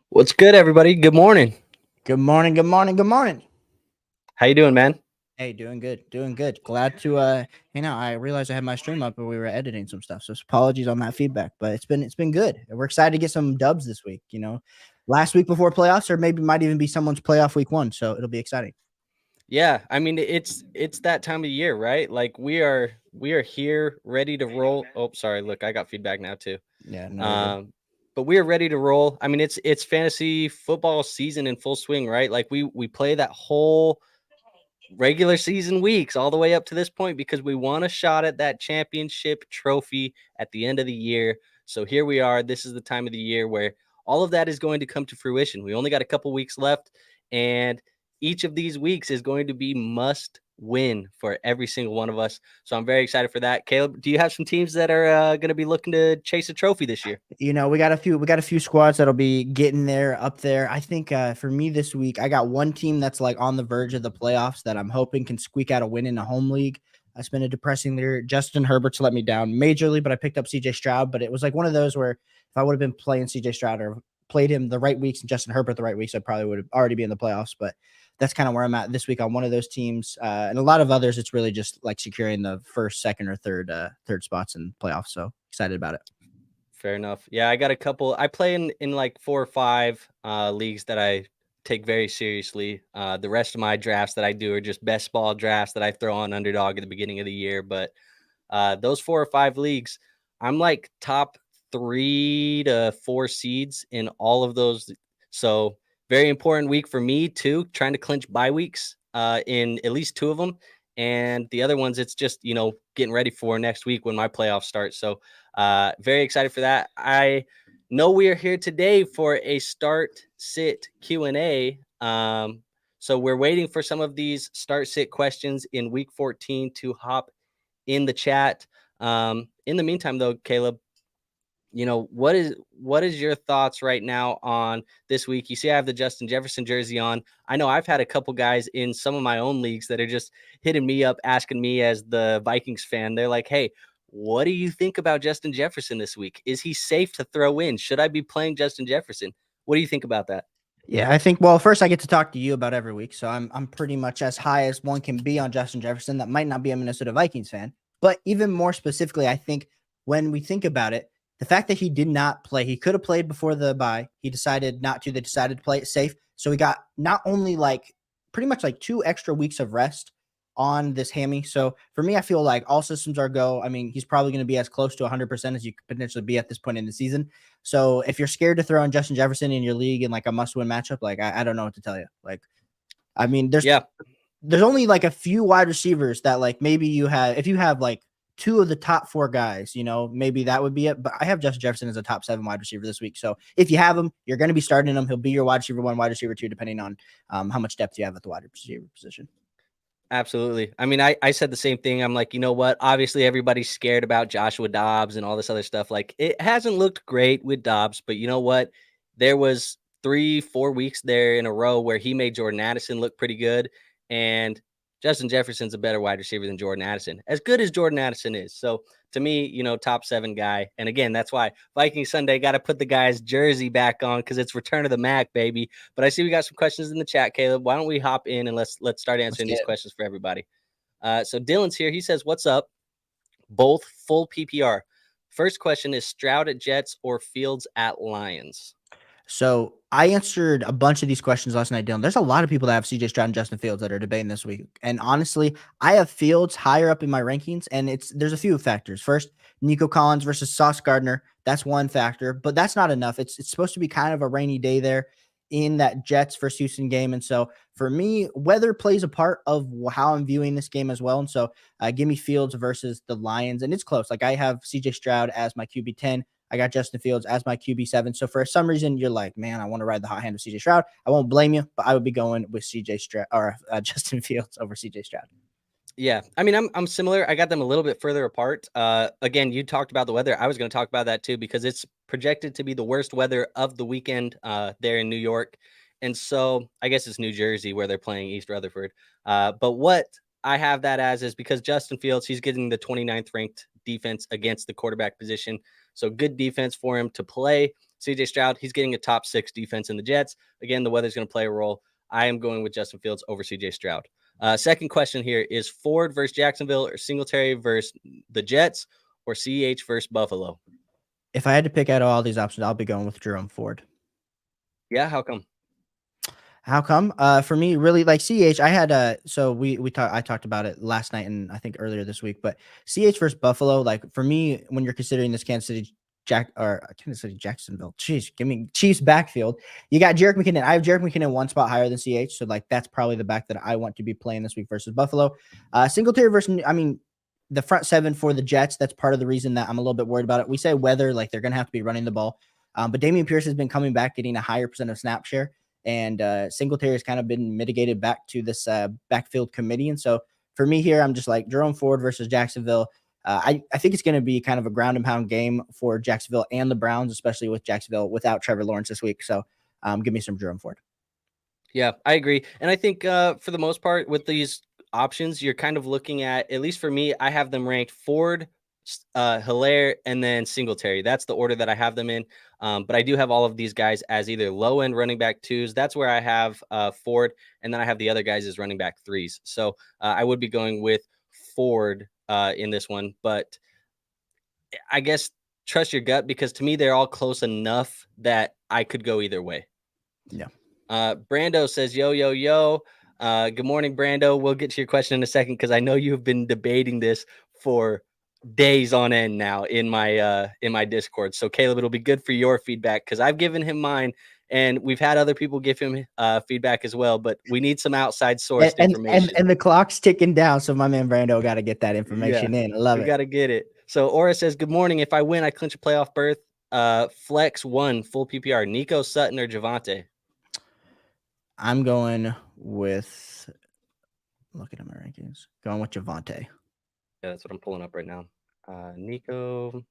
What's good, everybody? Good morning. Good morning. Good morning. Good morning. How you doing, man? Hey, doing good. Doing good. Glad to I realized I had my stream up, but we were editing some stuff. So apologies on that feedback. But it's been good. We're excited to get some dubs this week. Last week before playoffs, or maybe might even be someone's playoff week 1. So it'll be exciting. Yeah, I mean it's that time of year, right? Like we are here ready to roll. Oh, sorry. Look, I got feedback now too. Yeah, no. But we are ready to roll. I mean, it's fantasy football season in full swing, right? Like we play that whole regular season weeks all the way up to this point because we want a shot at that championship trophy at the end of the year. So here we are. This is the time of the year where all of that is going to come to fruition. We only got a couple weeks left, and each of these weeks is going to be must win for every single one of us. So I'm very excited for that. Caleb, do you have some teams that are going to be looking to chase a trophy this year? We got a few squads that'll be getting there up there. I think for me this week, I got one team that's like on the verge of the playoffs that I'm hoping can squeak out a win in a home league. It's been a depressing year. Justin Herbert's let me down majorly, but I picked up CJ Stroud. But it was like one of those where if I would have been playing CJ Stroud or played him the right weeks and Justin Herbert the right weeks, I probably would have already be in the playoffs. But that's kind of where I'm at this week on one of those teams. And a lot of others, it's really just like securing the first, second, or third spots in playoffs. So excited about it. Fair enough. Yeah, I got a couple. I play in like 4 or 5 leagues that I take very seriously. The rest of my drafts that I do are just best ball drafts that I throw on underdog at the beginning of the year. But those 4 or 5 leagues, I'm like top 3 to 4 seeds in all of those. So very important week for me too, trying to clinch bye weeks in at least 2 of them. And the other ones, it's just, getting ready for next week when my playoffs start. So very excited for that. I know we are here today for a start sit Q&A. So we're waiting for some of these start sit questions in week 14 to hop in the chat. In the meantime, though, Caleb, what is your thoughts right now on this week? You see, I have the Justin Jefferson jersey on. I know I've had a couple guys in some of my own leagues that are just hitting me up, asking me as the Vikings fan. They're like, hey, what do you think about Justin Jefferson this week? Is he safe to throw in? Should I be playing Justin Jefferson? What do you think about that? Yeah, I think, well, first I get to talk to you about every week. So I'm pretty much as high as one can be on Justin Jefferson. That might not be a Minnesota Vikings fan, but even more specifically, I think when we think about it, the fact that he did not play, he could have played before the bye. He decided not to. They decided to play it safe. So we got not only like pretty much like 2 extra weeks of rest on this hammy. So for me, I feel like all systems are go. I mean, he's probably going to be as close to 100% as you could potentially be at this point in the season. So if you're scared to throw in Justin Jefferson in your league in like a must-win matchup, like I don't know what to tell you. Like, I mean, there's only like a few wide receivers that like maybe if you have like 2 of the top 4 guys, maybe that would be it. But I have Justin Jefferson as a top 7 wide receiver this week. So if you have him, you're going to be starting him. He'll be your wide receiver 1, wide receiver 2, depending on how much depth you have at the wide receiver position. Absolutely. I mean, I said the same thing. I'm like, you know what? Obviously, everybody's scared about Joshua Dobbs and all this other stuff. Like, it hasn't looked great with Dobbs, but you know what? There was 3-4 weeks there in a row where he made Jordan Addison look pretty good. And Justin Jefferson's a better wide receiver than Jordan Addison, as good as Jordan Addison is. So to me, top 7 guy. And again, that's why Viking Sunday got to put the guy's jersey back on because it's return of the Mac, baby. But I see we got some questions in the chat, Caleb. Why don't we hop in and let's start answering these questions for everybody. So Dylan's here. He says, what's up? Both full PPR. First question is Stroud at Jets or Fields at Lions? So I answered a bunch of these questions last night, Dylan. There's a lot of people that have CJ Stroud and Justin Fields that are debating this week. And honestly, I have Fields higher up in my rankings, and there's a few factors. First, Nico Collins versus Sauce Gardner. That's one factor, but that's not enough. It's supposed to be kind of a rainy day there in that Jets versus Houston game. And so for me, weather plays a part of how I'm viewing this game as well. And so give me Fields versus the Lions. And it's close. Like I have CJ Stroud as my QB 10. I got Justin Fields as my QB7. So for some reason, you're like, man, I want to ride the hot hand of CJ Stroud. I won't blame you, but I would be going with CJ Stroud or Justin Fields over CJ Stroud. Yeah, I mean, I'm similar. I got them a little bit further apart. Again, you talked about the weather. I was going to talk about that too because it's projected to be the worst weather of the weekend there in New York. And so I guess it's New Jersey where they're playing East Rutherford. But what I have that as is because Justin Fields, he's getting the 29th ranked defense against the quarterback position. So good defense for him to play. CJ Stroud, he's getting a top 6 defense in the Jets. Again, the weather's going to play a role. I am going with Justin Fields over CJ Stroud. Second question here is Ford versus Jacksonville or Singletary versus the Jets or CH versus Buffalo? If I had to pick out all these options, I'll be going with Jerome Ford. Yeah, how come? How come? For me, really like CH, I had so I talked about it last night and I think earlier this week, but CH versus Buffalo, like for me, when you're considering this Kansas City Jacksonville, give me Chiefs backfield. You got Jerick McKinnon. I have Jerick McKinnon one spot higher than CH, so like that's probably the back that I want to be playing this week versus Buffalo. Singletary versus, I mean, the front seven for the Jets. That's part of the reason that I'm a little bit worried about it. We say weather, like they're gonna have to be running the ball, but Dameon Pierce has been coming back, getting a higher percent of snap share. And Singletary has kind of been mitigated back to this backfield committee. And so for me here, I'm just like Jerome Ford versus Jacksonville. I think it's going to be kind of a ground and pound game for Jacksonville and the Browns, especially with Jacksonville without Trevor Lawrence this week. So give me some Jerome Ford. Yeah, I agree. And I think for the most part with these options, you're kind of looking at least for me, I have them ranked Ford, Hilaire, and then Singletary. That's the order that I have them in. But I do have all of these guys as either low end running back 2s. That's where I have Ford, and then I have the other guys as running back 3s. So I would be going with Ford in this one, but I guess trust your gut because to me they're all close enough that I could go either way. Yeah. Brando says, yo. Good morning, Brando. We'll get to your question in a second because I know you've been debating this for days on end now in my Discord. So Caleb, it'll be good for your feedback because I've given him mine and we've had other people give him feedback as well, but we need some outside sourced information. And the clock's ticking down. So my man Brando got to get that information in. I love it. We got to get it. So Aura says, good morning. If I win, I clinch a playoff berth. Flex 1, full PPR, Nico, Sutton, or Javonte? I'm going with, looking at my rankings, going with Javonte. Yeah, that's what I'm pulling up right now. Nico,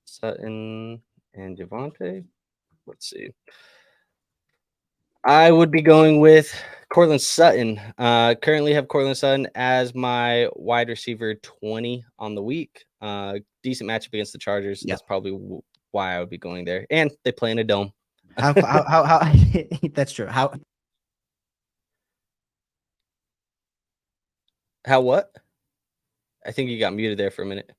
Sutton, and Javonte. Let's see. I would be going with Courtland Sutton. Currently have Courtland Sutton as my wide receiver 20 on the week. Decent matchup against the Chargers. Yep. That's probably why I would be going there. And they play in a dome. How that's true. How what? I think you got muted there for a minute.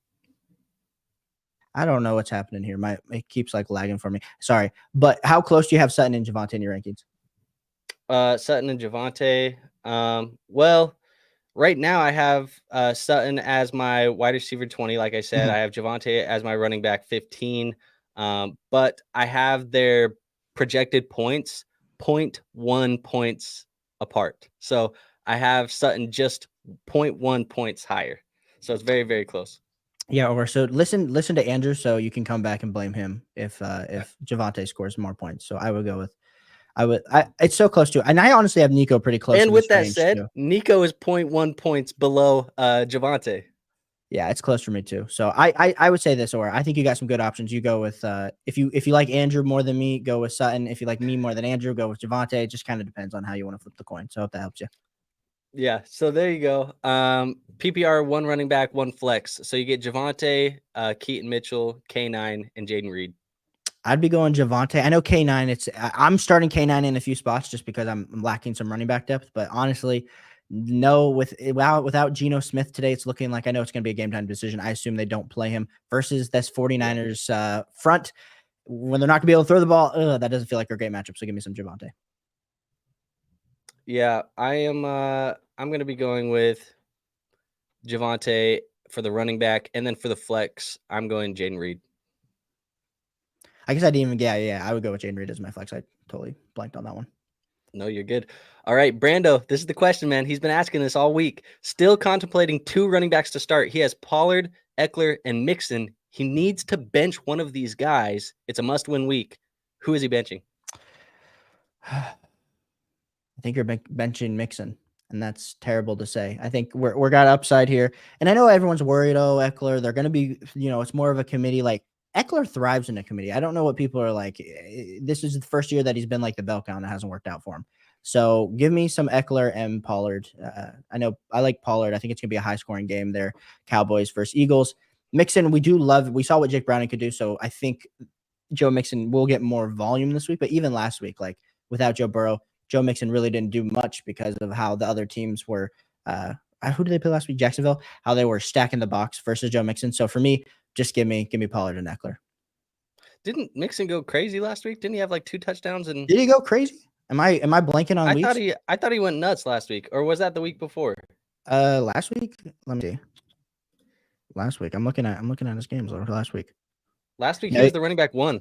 I don't know what's happening here. It keeps like lagging for me. Sorry. But how close do you have Sutton and Javonte in your rankings? Sutton and Javonte. Well, right now I have Sutton as my wide receiver 20. Like I said, I have Javonte as my running back 15. But I have their projected points 0.1 points apart. So I have Sutton just 0.1 points higher. So it's very, very close. Yeah, or so listen to Andrew so you can come back and blame him if Javonte scores more points. So I would go with it's so close to, and I honestly have Nico pretty close. And with that said, too. Nico is 0.1 points below Javonte. Yeah, it's close for me too. So I would say this, or I think you got some good options. You go with if you like Andrew more than me, go with Sutton. If you like me more than Andrew, go with Javonte. It just kind of depends on how you want to flip the coin. So I hope that helps you. Yeah, so there you go. PPR, 1 running back, 1 flex. So you get Javonte, Keaton Mitchell, K9, and Jaden Reed. I'd be going Javonte. I know K9. I'm starting K9 in a few spots just because I'm lacking some running back depth. But honestly, no, without Geno Smith today, it's looking like I know it's going to be a game time decision. I assume they don't play him versus this 49ers front when they're not going to be able to throw the ball. That doesn't feel like a great matchup. So give me some Javonte. Yeah, I am. I'm going to be going with Javonte for the running back, and then for the flex, I'm going Jaden Reed. I guess I didn't even. Yeah. I would go with Jaden Reed as my flex. I totally blanked on that one. No, you're good. All right, Brando, this is the question, man. He's been asking this all week. Still contemplating 2 running backs to start. He has Pollard, Eckler, and Mixon. He needs to bench one of these guys. It's a must-win week. Who is he benching? I think you're benching Mixon, and that's terrible to say. I think we're got upside here, and I know everyone's worried. Oh, Eckler, they're going to be, it's more of a committee. Like Eckler thrives in a committee. I don't know what people are like. This is the first year that he's been like the bell cow, and it hasn't worked out for him. So give me some Eckler and Pollard. I know I like Pollard. I think it's going to be a high-scoring game there. Cowboys versus Eagles. Mixon, we saw what Jake Browning could do, so I think Joe Mixon will get more volume this week. But even last week, like without Joe Burrow, Joe Mixon really didn't do much because of how the other teams were. Who did they play last week? Jacksonville. How they were stacking the box versus Joe Mixon. So for me, just give me Pollard and Eckler. Didn't Mixon go crazy last week? Didn't he have like 2 touchdowns? And did he go crazy? Am I blanking on weeks? I thought he went nuts last week, or was that the week before? Last week. Let me see. Last week, I'm looking at his games last week. Last week he was the running back 1.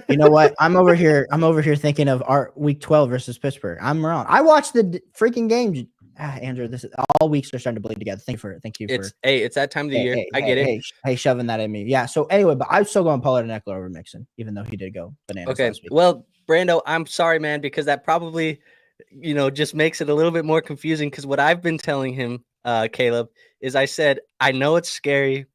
You know what? I'm over here thinking of our week 12 versus Pittsburgh. I'm wrong. I watched the freaking games. Andrew, this is all weeks are starting to bleed together. Thank you for it's that time of the year. I get it. Hey, shoving that in me. Yeah. So anyway, but I'm still going Pollard and Eckler over Mixon, even though he did go bananas last week. Well, Brando, I'm sorry, man, because that probably, just makes it a little bit more confusing. Because what I've been telling him, Caleb, is I said I know it's scary.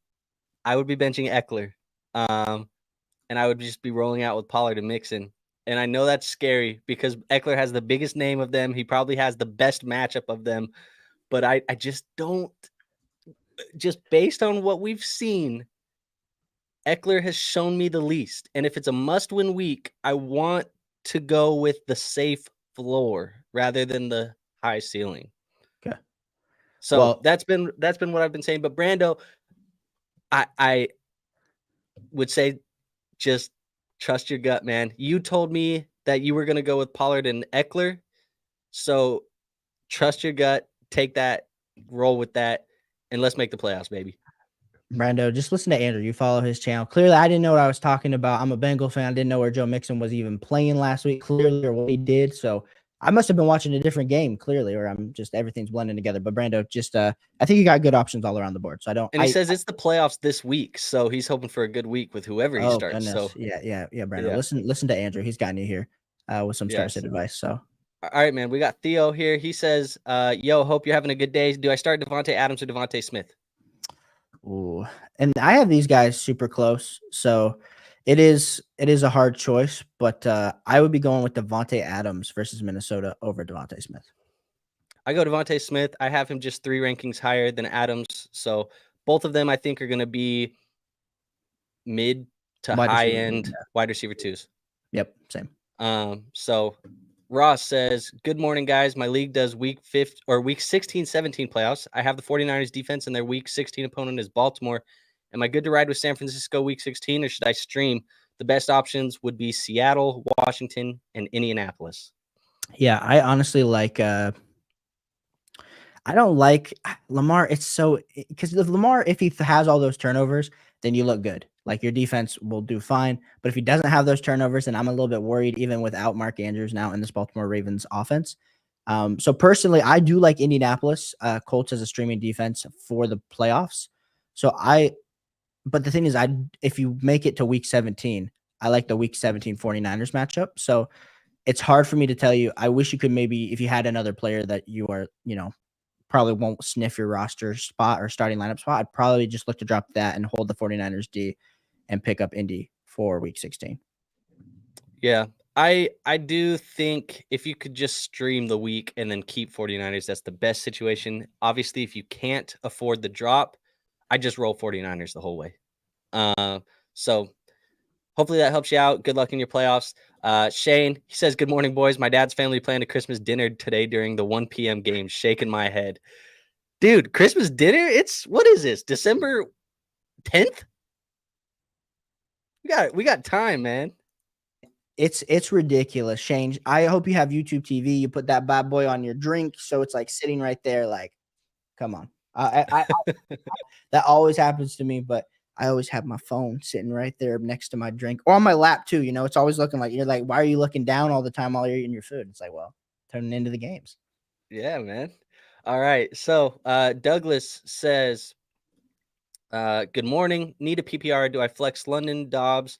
I would be benching Eckler, and I would just be rolling out with Pollard and Mixon. And I know that's scary because Eckler has the biggest name of them. He probably has the best matchup of them. But I just don't, just based on what we've seen, Eckler has shown me the least. And if it's a must-win week, I want to go with the safe floor rather than the high ceiling. Okay. So that's been what I've been saying. But Brando, I would say just trust your gut, man. You told me that you were going to go with Pollard and Eckler. So trust your gut, take that, roll with that, and let's make the playoffs, baby. Brando, just listen to Andrew. You follow his channel. Clearly, I didn't know what I was talking about. I'm a Bengal fan. I didn't know where Joe Mixon was even playing last week, clearly, or what he did. So I must have been watching a different game, clearly, or I'm just everything's blending together. But Brando, just I think you got good options all around the board. So I don't. And he says it's the playoffs this week, so he's hoping for a good week with whoever he starts. Goodness. So yeah, Brando. Yeah. Listen to Andrew. He's gotten you here with some start-sit advice. So. All right, man. We got Theo here. He says, yo, hope you're having a good day. Do I start Devontae Adams or Devontae Smith? Ooh, and I have these guys super close, so it is a hard choice. But I would be going with Devontae Adams versus Minnesota over Devontae Smith. I go Devontae Smith. I have him just 3 rankings higher than Adams, so both of them I think are going to be mid to high end wide receiver 2s. Yep, same. So Ross says, good morning, guys. My league does week 16, 17 playoffs. I have the 49ers defense, and their week 16 opponent is Baltimore. Am I good to ride with San Francisco week 16, or should I stream? The best options would be Seattle, Washington, and Indianapolis. Yeah, I honestly like I don't like Lamar. It's so because Lamar, if he has all those turnovers, then you look good. Like your defense will do fine. But if he doesn't have those turnovers, then I'm a little bit worried, even without Mark Andrews now in this Baltimore Ravens offense. So personally, I do like Indianapolis Colts as a streaming defense for the playoffs. But the thing is, if you make it to week 17, I like the week 17 49ers matchup. So it's hard for me to tell you. I wish you could maybe, if you had another player that you are, probably won't sniff your roster spot or starting lineup spot, I'd probably just look to drop that and hold the 49ers D and pick up Indy for week 16. Yeah, I do think if you could just stream the week and then keep 49ers, that's the best situation. Obviously, if you can't afford the drop, I just roll 49ers the whole way. So hopefully that helps you out. Good luck in your playoffs. Shane, he says, good morning, boys. My dad's family planned a Christmas dinner today during the 1 p.m. game. Shaking my head. Dude, Christmas dinner? What is this? December 10th? We got time, man. It's ridiculous, Shane. I hope you have YouTube TV. You put that bad boy on your drink, so it's like sitting right there. Like, come on. I that always happens to me, but I always have my phone sitting right there next to my drink or on my lap too. It's always looking like you're like, why are you looking down all the time while you're eating your food? It's like, well, turning into the games. Yeah, man. All right. So Douglas says, good morning. Need a PPR. Do I flex London, Dobbs,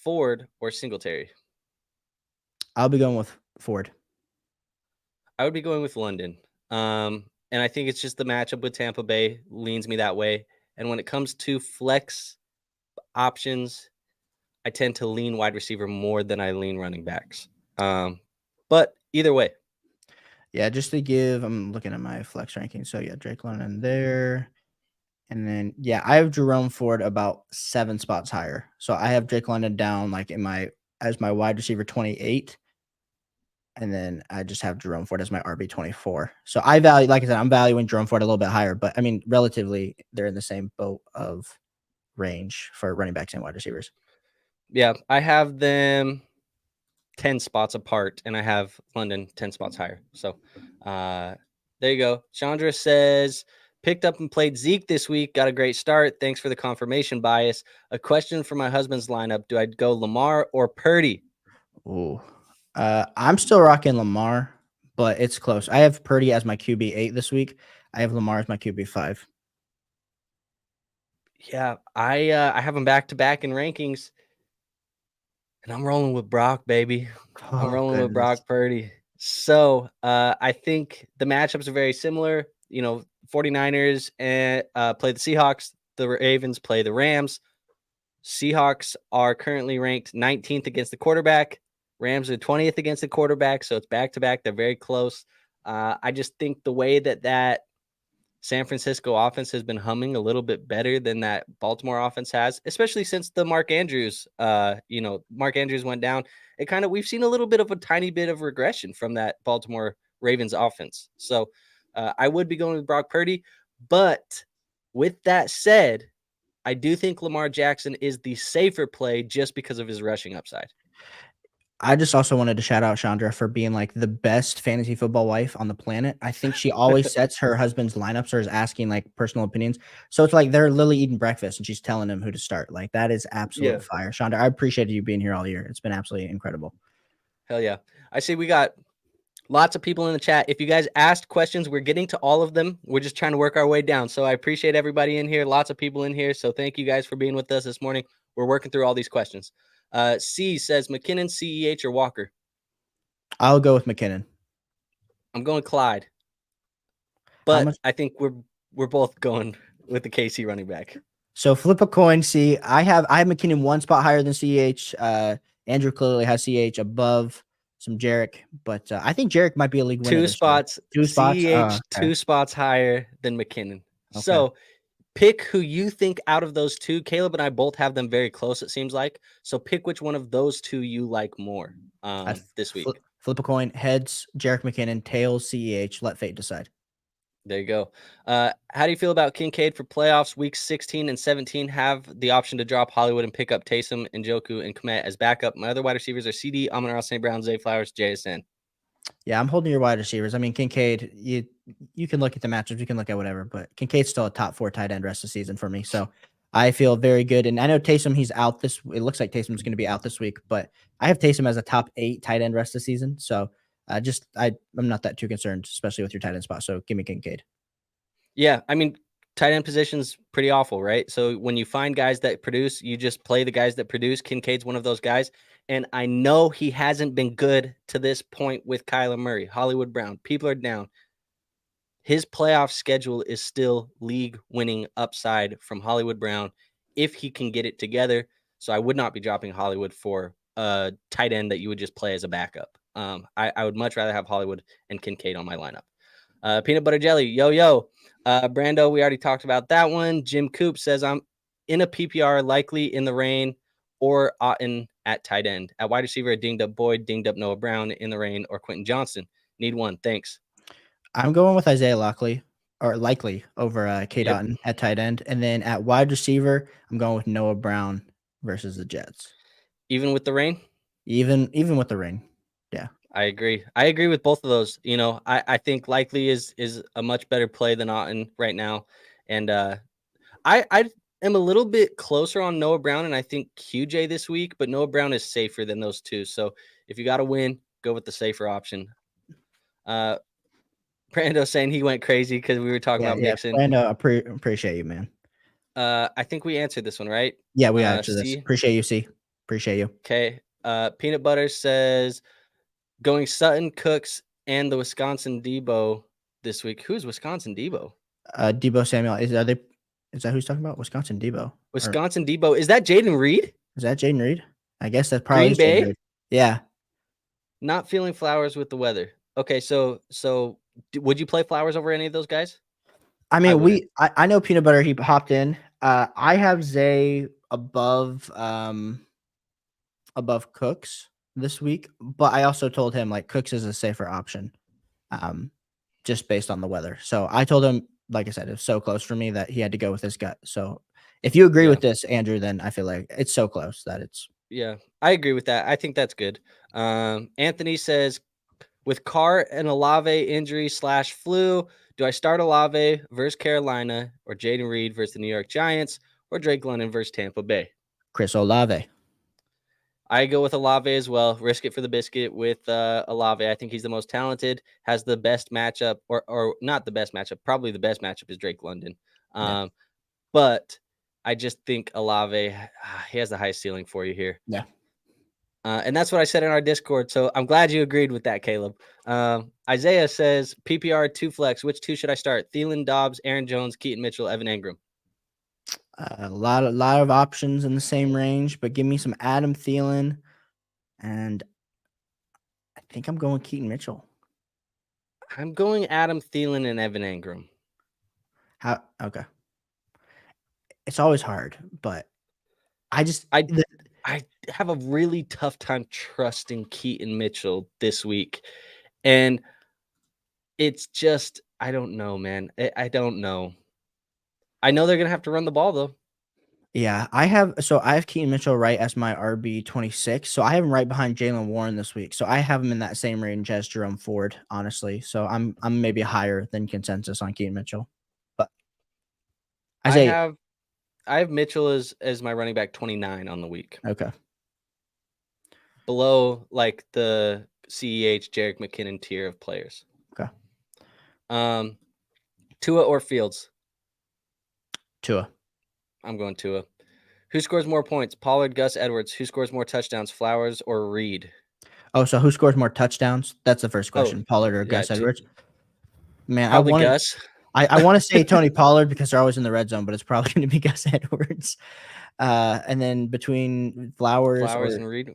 Ford, or Singletary? I'll be going with Ford. I would be going with London. And I think it's just the matchup with Tampa Bay leans me that way. And when it comes to flex options, I tend to lean wide receiver more than I lean running backs. But either way. Yeah, just to give, I'm looking at my flex ranking. So yeah, Drake London there. And then yeah, I have Jerome Ford about 7 spots higher. So I have Drake London down like in my as my wide receiver 28. And then I just have Jerome Ford as my RB 24. So I value, like I said, I'm valuing Jerome Ford a little bit higher, but I mean, relatively, they're in the same boat of range for running backs and wide receivers. Yeah, I have them 10 spots apart, and I have London 10 spots higher. So there you go. Chandra says, picked up and played Zeke this week. Got a great start. Thanks for the confirmation bias. A question for my husband's lineup. Do I go Lamar or Purdy? Ooh. I'm still rocking Lamar, but it's close. I have Purdy as my QB8 this week. I have Lamar as my QB5. Yeah, I have them back to back in rankings, and I'm rolling with Brock, baby. I'm Oh, rolling with goodness. Brock Purdy. So I think the matchups are very similar. 49ers and play the Seahawks. The Ravens play the Rams. Seahawks are currently ranked 19th against the quarterback. Rams are 20th against the quarterback. So it's back to back. They're very close. I just think the way that San Francisco offense has been humming a little bit better than that Baltimore offense has, especially since the Mark Andrews, Mark Andrews went down. We've seen a little bit of a tiny bit of regression from that Baltimore Ravens offense. So I would be going with Brock Purdy. But with that said, I do think Lamar Jackson is the safer play just because of his rushing upside. I just also wanted to shout out Chandra for being like the best fantasy football wife on the planet. I think she always sets her husband's lineups or is asking like personal opinions. So it's like they're literally eating breakfast and she's telling him who to start. Like that is Yeah. absolute fire. Chandra, I appreciate you being here all year. It's been absolutely incredible. Hell yeah. I see we got lots of people in the chat. If you guys asked questions, we're getting to all of them. We're just trying to work our way down. So I appreciate everybody in here. Lots of people in here. So thank you guys for being with us this morning. We're working through all these questions. C says McKinnon, CEH, or Walker. I'll go with McKinnon. I'm going Clyde, How but much? I think we're both going with the KC running back. So flip a coin. See, I have McKinnon 1 spot higher than CH. Andrew clearly has CH above some Jarek, but I think Jarek might be a league winner Two this year. spots, 2 spots. CEH, Okay. 2 spots higher than McKinnon. Okay. So pick who you think out of those two. Caleb and I both have them very close, it seems like. So pick which one of those two you like more this week. Flip a coin. Heads, Jarek McKinnon. Tails, CEH. Let fate decide. There you go. How do you feel about Kincaid for playoffs? Weeks 16 and 17 have the option to drop Hollywood and pick up Taysom, Njoku, and Kmet as backup. My other wide receivers are CD, Amon-Ra St. Brown, Zay Flowers, JSN. Yeah, I'm holding your wide receivers. I mean, Kincaid, you can look at the matchups, you can look at whatever, but Kincaid's still a top 4 tight end rest of the season for me. So I feel very good. And I know Taysom, he's out this. It looks like Taysom's going to be out this week, but I have Taysom as a top 8 tight end rest of the season. So I'm not that too concerned, especially with your tight end spot. So give me Kincaid. Yeah, I mean, tight end position's pretty awful, right? So when you find guys that produce, you just play the guys that produce. Kincaid's one of those guys. And I know he hasn't been good to this point with Kyler Murray, Hollywood Brown. People are down. His playoff schedule is still league winning upside from Hollywood Brown if he can get it together. So I would not be dropping Hollywood for a tight end that you would just play as a backup. I would much rather have Hollywood and Kincaid on my lineup. Peanut butter jelly, yo. Brando, we already talked about that one. Jim Coop says I'm in a PPR, likely in the rain, or Otten at tight end. At wide receiver, dinged up Boyd, dinged up Noah Brown in the rain, or Quentin Johnston. Need one. Thanks. I'm going with Isaiah Likely over K Yep. Dotton at tight end. And then at wide receiver, I'm going with Noah Brown versus the Jets. Even with the rain? Even with the rain. Yeah. I agree. I agree with both of those. I think Likely is a much better play than Otten right now. And I am a little bit closer on Noah Brown and I think QJ this week, but Noah Brown is safer than those two. So if you got to win, go with the safer option. Brando saying he went crazy because we were talking about Mixon. Brando, I appreciate you, man. I think we answered this one, right? Yeah, we answered this. C. Appreciate you, C. Appreciate you. Okay. Peanut Butter says going Sutton, Cooks, and the Wisconsin Debo this week. Who's Wisconsin Debo? Debo Samuel. Is that who's talking about? Wisconsin Debo. Wisconsin Debo. Is that Jaden Reed? Is that Jaden Reed? I guess that's probably Green Bay? Reed. Yeah. Not feeling Flowers with the weather. Okay, so would you play Flowers over any of those guys? I I mean, wouldn't. I know Peanut Butter, he hopped in. I have Zay above Cooks this week, but I also told him like Cooks is a safer option, um, just based on the weather. So I told him, like I said, it's so close for me that he had to go with his gut. So if you agree Yeah. with this, Andrew, then I feel like it's so close that it's Yeah, I agree with that. I think that's good. Anthony says, with Carr and Olave injury / flu, do I start Olave versus Carolina or Jaden Reed versus the New York Giants or Drake London versus Tampa Bay? Chris Olave. I go with Olave as well. Risk it for the biscuit with Olave. I think he's the most talented, has the best matchup, or not the best matchup. Probably the best matchup is Drake London. Yeah. But I just think Olave, he has the highest ceiling for you here. Yeah. And that's what I said in our Discord. So I'm glad you agreed with that, Caleb. Isaiah says PPR 2 flex. Which two should I start? Thielen, Dobbs, Aaron Jones, Keaton Mitchell, Evan Engram. A lot of options in the same range, but give me some Adam Thielen, and I think I'm going Keaton Mitchell. I'm going Adam Thielen and Evan Engram. Okay. It's always hard, but I have a really tough time trusting Keaton Mitchell this week. And it's just, I don't know, man. I don't know. I know they're going to have to run the ball, though. Yeah, I have Keaton Mitchell right as my RB 26. So I have him right behind Jalen Warren this week. So I have him in that same range as Jerome Ford, honestly. So I'm maybe higher than consensus on Keaton Mitchell. But I have Mitchell as my running back 29 on the week. Okay. Below like the CEH Jerick McKinnon tier of players. Okay. Tua or Fields? Tua. I'm going Tua. Who scores more points? Pollard, Gus Edwards. Who scores more touchdowns? Flowers or Reed? Oh, so who scores more touchdowns? That's the first question. Pollard or Gus Edwards? Man, probably Gus. I want to say Tony Pollard because they're always in the red zone, but it's probably going to be Gus Edwards. And then between Flowers and Reed.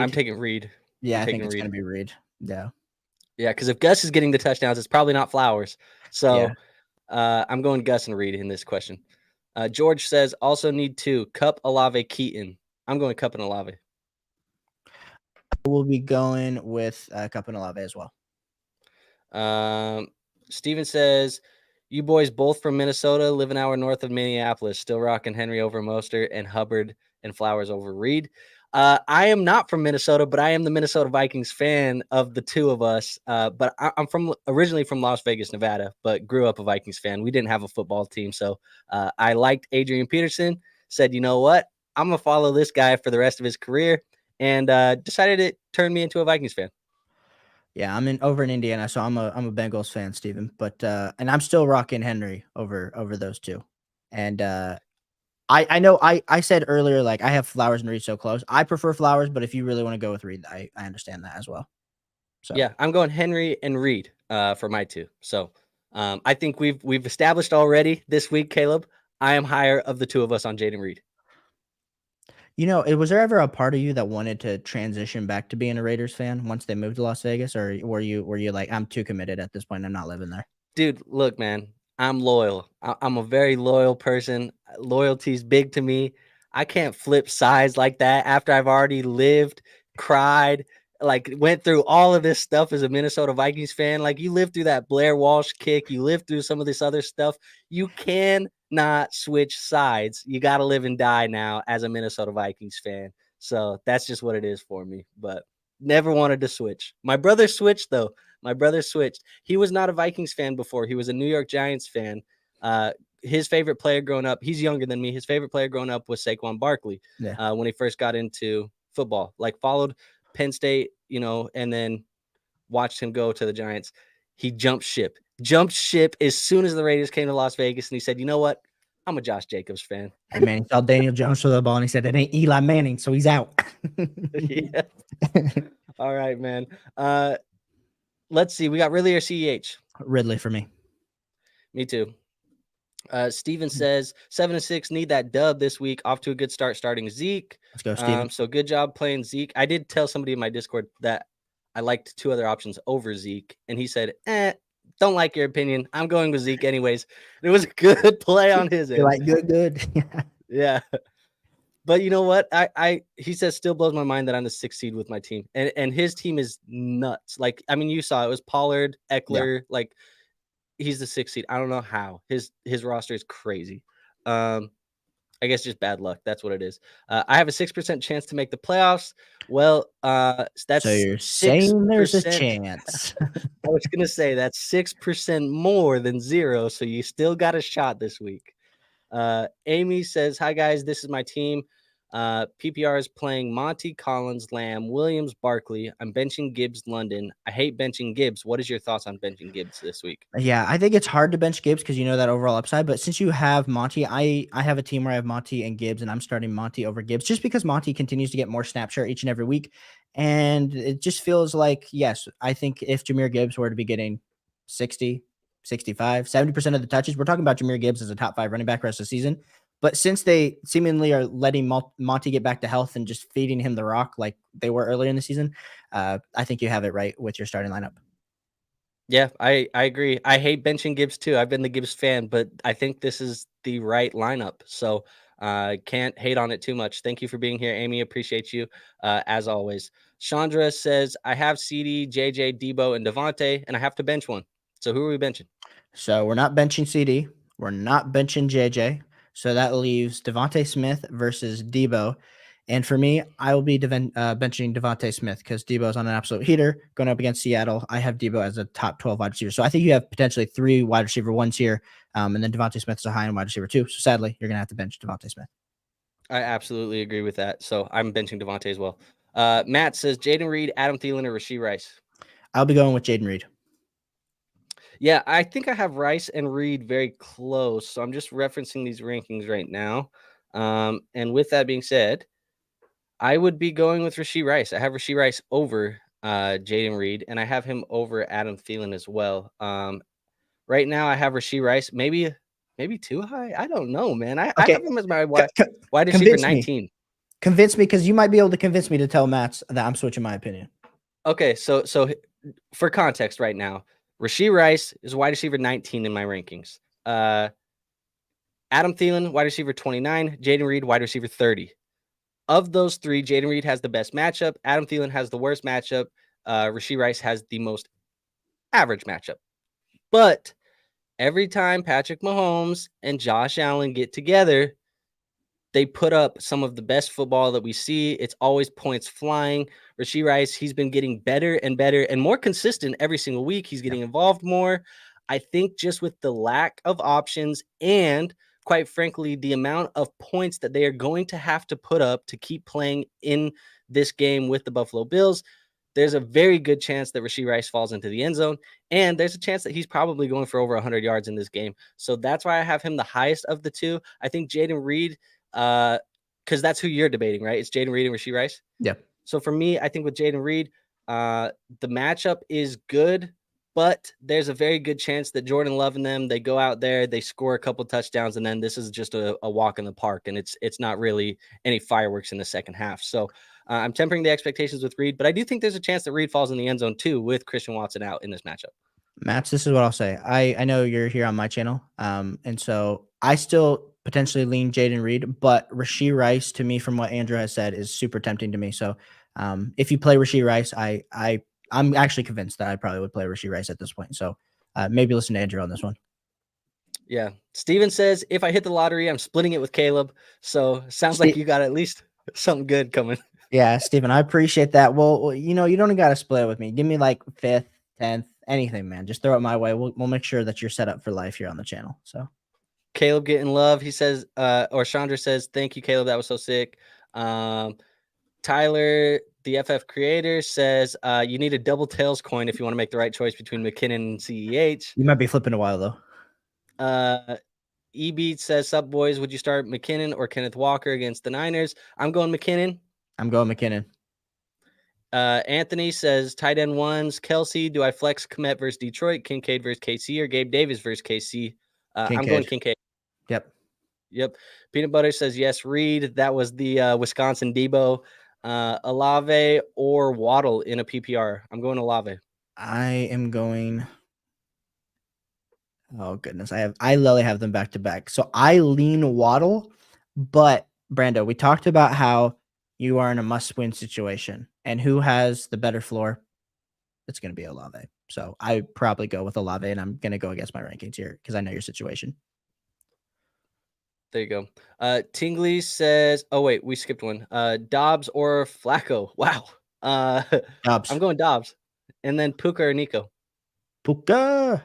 I'm taking Reed. Yeah, I think it's going to be Reed. Yeah. Yeah, because if Gus is getting the touchdowns, it's probably not Flowers. So I'm going Gus and Reed in this question. George says, also need 2. Cup, Olave, Keaton. I'm going Cup and Olave. We'll be going with Cup and Olave as well. Steven says, you boys both from Minnesota, live an hour north of Minneapolis, still rocking Henry over Mostert and Hubbard and Flowers over Reed. I am not from Minnesota, but I am the Minnesota Vikings fan of the two of us. But I'm originally from Las Vegas, Nevada, but grew up a Vikings fan. We didn't have a football team. So I liked Adrian Peterson, said, you know what? I'm going to follow this guy for the rest of his career, and decided it turned me into a Vikings fan. Yeah, I'm over in Indiana, so I'm a Bengals fan, Steven. But and I'm still rocking Henry over those two. And I know I said earlier, like I have Flowers and Reed so close. I prefer Flowers, but if you really want to go with Reed, I understand that as well. So yeah, I'm going Henry and Reed for my 2. So I think we've established already this week, Caleb, I am higher of the 2 of us on Jaden Reed. You know, was there ever a part of you that wanted to transition back to being a Raiders fan once they moved to Las Vegas, or were you like, I'm too committed at this point, I'm not living there? Dude, look, man, I'm loyal. I'm a very loyal person. Loyalty's big to me. I can't flip sides like that after I've already lived, cried, like went through all of this stuff as a Minnesota Vikings fan. Like you lived through that Blair Walsh kick, you lived through some of this other stuff. You cannot switch sides. You got to live and die now as a Minnesota Vikings fan. So that's just what it is for me. But never wanted to switch. My brother switched though. My brother switched. He was not a Vikings fan before. He was a New York Giants fan. His favorite player growing up, he's younger than me. His favorite player growing up was Saquon Barkley when he first got into football. Like followed Penn State, and then watched him go to the Giants. He jumped ship as soon as the Raiders came to Las Vegas, and he said, you know what? I'm a Josh Jacobs fan. Hey, man, he saw Daniel Jones throw the ball, and he said, it ain't Eli Manning, so he's out. Yeah. All right, man. Let's see. We got Ridley or CEH? Ridley for me. Me too. Steven says 7-6, need that dub this week. Off to a good start starting Zeke. Let's go, Steven. So good job playing Zeke. I did tell somebody in my Discord that I liked 2 other options over Zeke. And he said, don't like your opinion. I'm going with Zeke anyways. It was a good play on his You're end. like, good. Yeah. But you know what? He says still blows my mind that I'm the 6th seed with my team. And his team is nuts. Like, I mean, you saw it was Pollard, Eckler, like he's the 6th seed. I don't know how. His roster is crazy. I guess just bad luck. That's what it is. I have a 6% chance to make the playoffs. Well, that's So you're 6%. saying there's a chance. I was gonna say that's 6% more than 0, so you still got a shot this week. Amy says, "Hi guys, this is my team. PPR is playing Monty, Collins, Lamb, Williams, Barkley. I'm benching Gibbs, London. I hate benching Gibbs. What is your thoughts on benching Gibbs this week?" Yeah, I think it's hard to bench Gibbs because you know that overall upside. But since you have Monty, I have a team where I have Monty and Gibbs, and I'm starting Monty over Gibbs just because Monty continues to get more snap share each and every week. And it just feels like, yes, I think if Jahmyr Gibbs were to be getting 60, 65, 70% of the touches, we're talking about Jahmyr Gibbs as a top 5 running back rest of the season. But since they seemingly are letting Monty get back to health and just feeding him the rock like they were earlier in the season, I think you have it right with your starting lineup. Yeah, I agree. I hate benching Gibbs too. I've been the Gibbs fan, but I think this is the right lineup. So can't hate on it too much. Thank you for being here, Amy. Appreciate you as always. Chandra says, I have CD, JJ, Debo, and Devontae, and I have to bench one. So who are we benching? So we're not benching CD. We're not benching JJ. So that leaves Devontae Smith versus Debo. And for me, I will be benching Devontae Smith because Debo is on an absolute heater going up against Seattle. I have Debo as a top 12 wide receiver. So I think you have potentially 3 wide receiver ones here. And then Devontae Smith is a high end wide receiver too. So sadly, you're going to have to bench Devontae Smith. I absolutely agree with that. So I'm benching Devontae as well. Matt says, Jaden Reed, Adam Thielen, or Rashee Rice? I'll be going with Jaden Reed. Yeah, I think I have Rice and Reed very close. So I'm just referencing these rankings right now. And with that being said, I would be going with Rashee Rice. I have Rashee Rice over Jaden Reed, and I have him over Adam Thielen as well. Right now, I have Rashee Rice, maybe too high. I don't know, man. I have him as my wide receiver 19. Convince me, because you might be able to convince me to tell Matt that I'm switching my opinion. Okay, so for context right now, Rashee Rice is wide receiver 19 in my rankings. Adam Thielen, wide receiver 29. Jaden Reed, wide receiver 30. Of those 3, Jaden Reed has the best matchup. Adam Thielen has the worst matchup. Rashee Rice has the most average matchup. But every time Patrick Mahomes and Josh Allen get together, they put up some of the best football that we see. It's always points flying. Rashee Rice, he's been getting better and better and more consistent every single week. He's getting involved more. I think just with the lack of options and, quite frankly, the amount of points that they are going to have to put up to keep playing in this game with the Buffalo Bills, there's a very good chance that Rashee Rice falls into the end zone, and there's a chance that he's probably going for over 100 yards in this game. So that's why I have him the highest of the 2. I think Jaden Reed, because that's who you're debating, right? It's Jaden Reed and Rashee Rice. Yeah. So for me, I think with Jaden Reed, the matchup is good, but there's a very good chance that Jordan Love and them, they go out there, they score a couple touchdowns, and then this is just a walk in the park, and it's not really any fireworks in the second half. So I'm tempering the expectations with Reed, but I do think there's a chance that Reed falls in the end zone too with Christian Watson out in this matchup. Matt, this is what I'll say. I know you're here on my channel, and so I still potentially lean Jaden Reed, but Rashee Rice, to me, from what Andrew has said, is super tempting to me. So if you play Rashee Rice, I'm actually convinced that I probably would play Rashee Rice at this point. So maybe listen to Andrew on this one. Yeah. Steven says, if I hit the lottery, I'm splitting it with Caleb. So sounds like you got at least something good coming. Yeah, Steven, I appreciate that. Well, you don't got to split it with me. Give me like 5th, 10th, anything, man. Just throw it my way. We'll make sure that you're set up for life here on the channel. So Caleb getting love. He says, or Chandra says, thank you, Caleb. That was so sick. Tyler, the FF creator, says, you need a double tails coin if you want to make the right choice between McKinnon and CEH. You might be flipping a while, though. E-Beat says, sup, boys, would you start McKinnon or Kenneth Walker against the Niners? I'm going McKinnon. I'm going McKinnon. Anthony says, tight end ones. Kelsey, do I flex Kmet versus Detroit, Kincaid versus KC, or Gabe Davis versus KC? I'm going Kincaid. Yep. Peanut Butter says, yes, Reed. That was the Wisconsin Debo. Olave or Waddle in a PPR. I'm going Olave. I am going. Oh goodness, I literally have them back to back. So I lean Waddle, but Brando, we talked about how you are in a must-win situation, and who has the better floor? It's going to be Olave. So I probably go with Olave, and I'm going to go against my rankings here because I know your situation. There you go. Tingley says, oh wait, we skipped one. Dobbs or Flacco. Wow. I'm Dobbs. going Dobbs. And then Puka or Nico. Puka.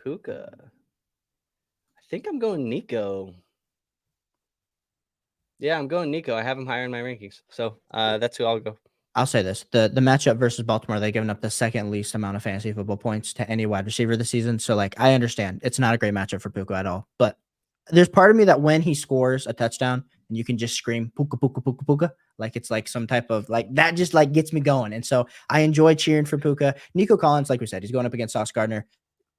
Puka. I think I'm going Nico. Yeah, I'm going Nico. I have him higher in my rankings. So that's who I'll go. I'll say this: the matchup versus Baltimore, they've given up the second least amount of fantasy football points to any wide receiver this season. So, like, I understand it's not a great matchup for Puka at all. But there's part of me that when he scores a touchdown and you can just scream Puka Puka Puka Puka, like it's like some type of like that just like gets me going. And so I enjoy cheering for Puka. Nico Collins, like we said, he's going up against Sauce Gardner.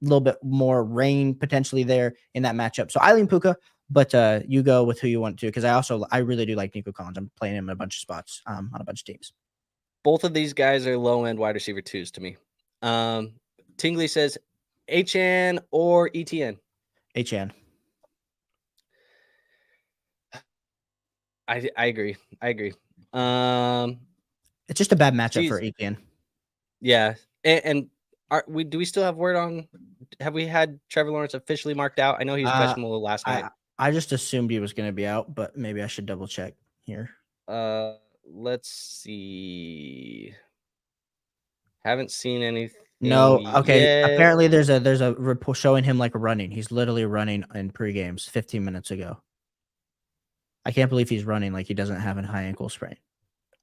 A little bit more rain potentially there in that matchup. So I lean Puka, but you go with who you want to because I really do like Nico Collins. I'm playing him in a bunch of spots on a bunch of teams. Both of these guys are low-end wide receiver twos to me. Tingley says HN or ETN. HN. I agree. It's just a bad matchup for ETN. Yeah. And do we still have word on, have we had Trevor Lawrence officially marked out? I know he was questionable last night. I just assumed he was going to be out, but maybe I should double check here. Let's see. Haven't seen anything. No, okay. Yet. Apparently there's a report showing him like running. He's literally running in pre-games 15 minutes ago. I can't believe he's running like he doesn't have a high ankle sprain.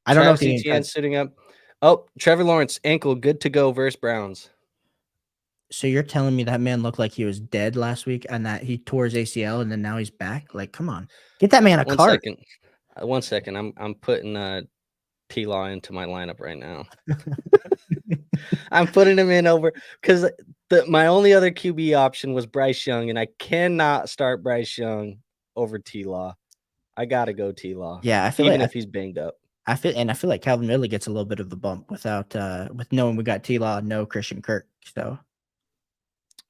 I don't know if ETN's sitting up. Oh, Trevor Lawrence ankle good to go versus Browns. So you're telling me that man looked like he was dead last week and that he tore his ACL and then now he's back? Like, come on, get that man a cart. 1 second. I'm putting T-Law into my lineup right now. I'm putting him in over because my only other QB option was Bryce Young, and I cannot start Bryce Young over T-Law. I gotta go T-Law. Yeah, I feel even if he's banged up. I feel like Calvin Ridley gets a little bit of a bump without with knowing we got T-Law, no Christian Kirk. So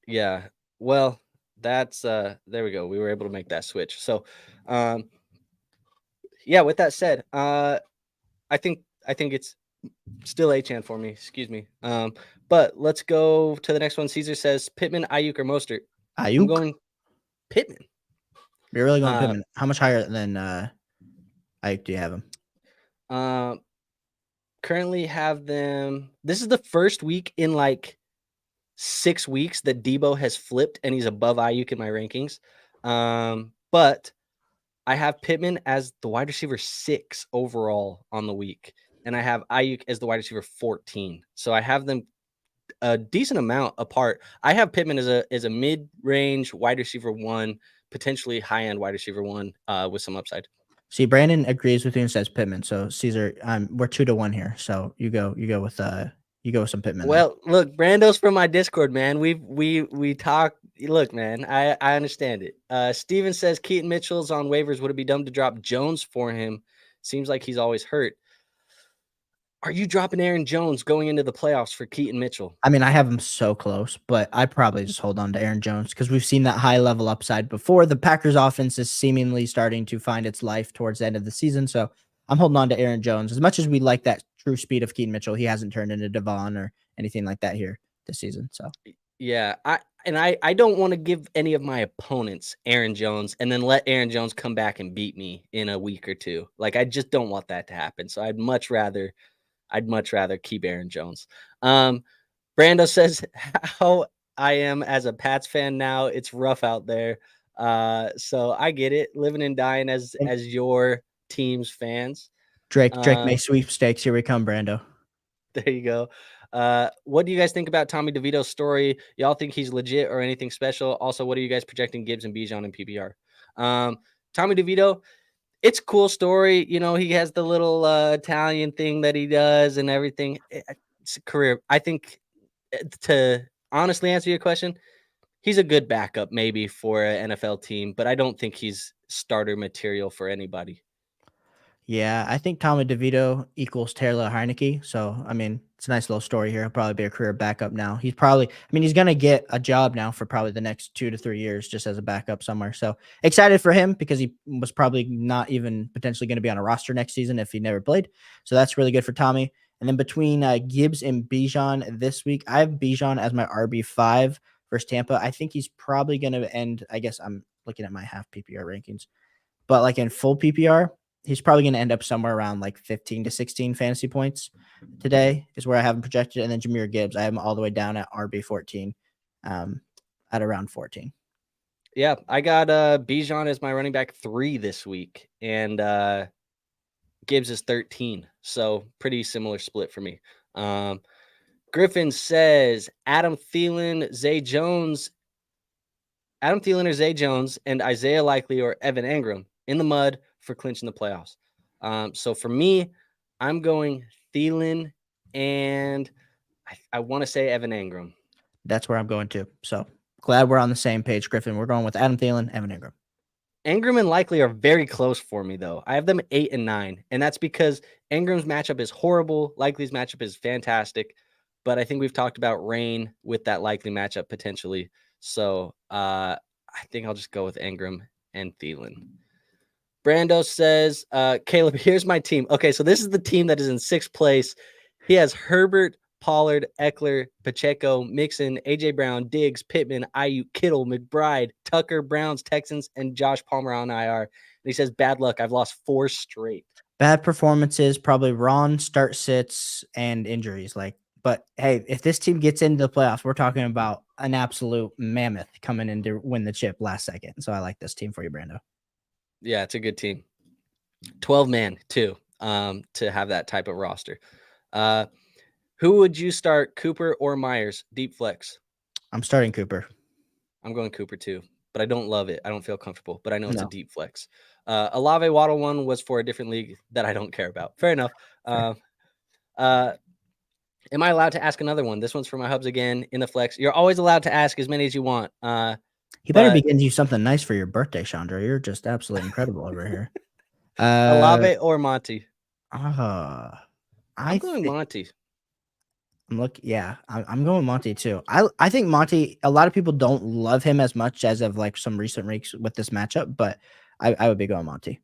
yeah, well, that's there we go. We were able to make that switch. So yeah, with that said, I think it's still HN for me. Excuse me. But let's go to the next one. Caesar says Pittman, Ayuk, or Mostert. Ayuk. I'm going Pittman. You're really going Pittman. How much higher than Ayuk do you have him? Currently have them. This is the first week in like 6 weeks that Debo has flipped and he's above Ayuk in my rankings. But I have Pittman as the wide receiver 6 overall on the week, and I have Ayuk as the wide receiver 14. So I have them a decent amount apart. I have Pittman as a mid-range wide receiver 1, potentially high-end wide receiver 1 with some upside. See, Brandon agrees with you and says Pittman. So Caesar, we're 2-1 here. So you go with some Pittman. Well, look, Brando's from my Discord, man. We talk. Look, man, I understand it. Steven says Keaton Mitchell's on waivers. Would it be dumb to drop Jones for him? Seems like he's always hurt. Are you dropping Aaron Jones going into the playoffs for Keaton Mitchell? I mean, I have him so close, but I probably just hold on to Aaron Jones because we've seen that high level upside before. The Packers offense is seemingly starting to find its life towards the end of the season. So I'm holding on to Aaron Jones. As much as we like that true speed of Keaton Mitchell, he hasn't turned into Devon or anything like that here this season. So yeah, I don't want to give any of my opponents Aaron Jones and then let Aaron Jones come back and beat me in a week or two. Like, I just don't want that to happen. So I'd much rather keep Aaron Jones. Brando says how I am as a Pats fan now. It's rough out there. So I get it. Living and dying as your team's fans. Drake May sweepstakes. Here we come, Brando. There you go. What do you guys think about Tommy DeVito's story? Y'all think he's legit or anything special? Also, what are you guys projecting Gibbs and Bijan in PPR? Tommy DeVito, it's a cool story. You know, he has the little Italian thing that he does and everything. It's a career. I think, to honestly answer your question, he's a good backup maybe for an NFL team, but I don't think he's starter material for anybody. Yeah, I think Tommy DeVito equals Taylor Heineke. So, I mean, it's a nice little story here. He'll probably be a career backup now. He's going to get a job now for probably the next 2 to 3 years just as a backup somewhere. So, excited for him because he was probably not even potentially going to be on a roster next season if he never played. So, that's really good for Tommy. And then between Gibbs and Bijan this week, I have Bijan as my RB5 versus Tampa. I think he's probably going to end, I guess I'm looking at my half PPR rankings, but like in full PPR, he's probably going to end up somewhere around like 15 to 16 fantasy points today is where I have him projected. And then Jahmyr Gibbs, I have him all the way down at RB 14 at around 14. Yeah, I got Bijan as my running back 3 this week, and Gibbs is 13. So pretty similar split for me. Griffin says Adam Thielen or Zay Jones, and Isaiah Likely or Evan Engram in the mud for clinching the playoffs. So for me, I'm going Thielen, and I want to say Evan Engram. That's where I'm going to. So glad we're on the same page, Griffin. We're going with Adam Thielen, Evan Engram. Engram and Likely are very close for me, though. I have them 8 and 9, and that's because Engram's matchup is horrible. Likely's matchup is fantastic, but I think we've talked about rain with that Likely matchup potentially. So I think I'll just go with Engram and Thielen. Brando says, Caleb, here's my team. Okay, so this is the team that is in 6th place. He has Herbert, Pollard, Eckler, Pacheco, Mixon, AJ Brown, Diggs, Pittman, Ayuk, Kittle, McBride, Tucker, Browns, Texans, and Josh Palmer on IR. And he says, bad luck. I've lost 4 straight. Bad performances, probably Ron start sits and injuries. But hey, if this team gets into the playoffs, we're talking about an absolute mammoth coming in to win the chip last second. So I like this team for you, Brando. Yeah, it's a good team. 12-man too, to have that type of roster. Who would you start, Cooper or Myers? Deep flex. I'm starting Cooper. I'm going Cooper too, but I don't love it. I don't feel comfortable, but I know it's a deep flex. Olave Waddle one was for a different league that I don't care about. Fair enough. Am I allowed to ask another one? This one's for my hubs again in the flex. You're always allowed to ask as many as you want. He better be getting you something nice for your birthday, Chandra. You're just absolutely incredible over here. Olave or Monty? I'm going Monty. I'm going Monty too. I think Monty, a lot of people don't love him as much as of like some recent weeks with this matchup, but I would be going Monty.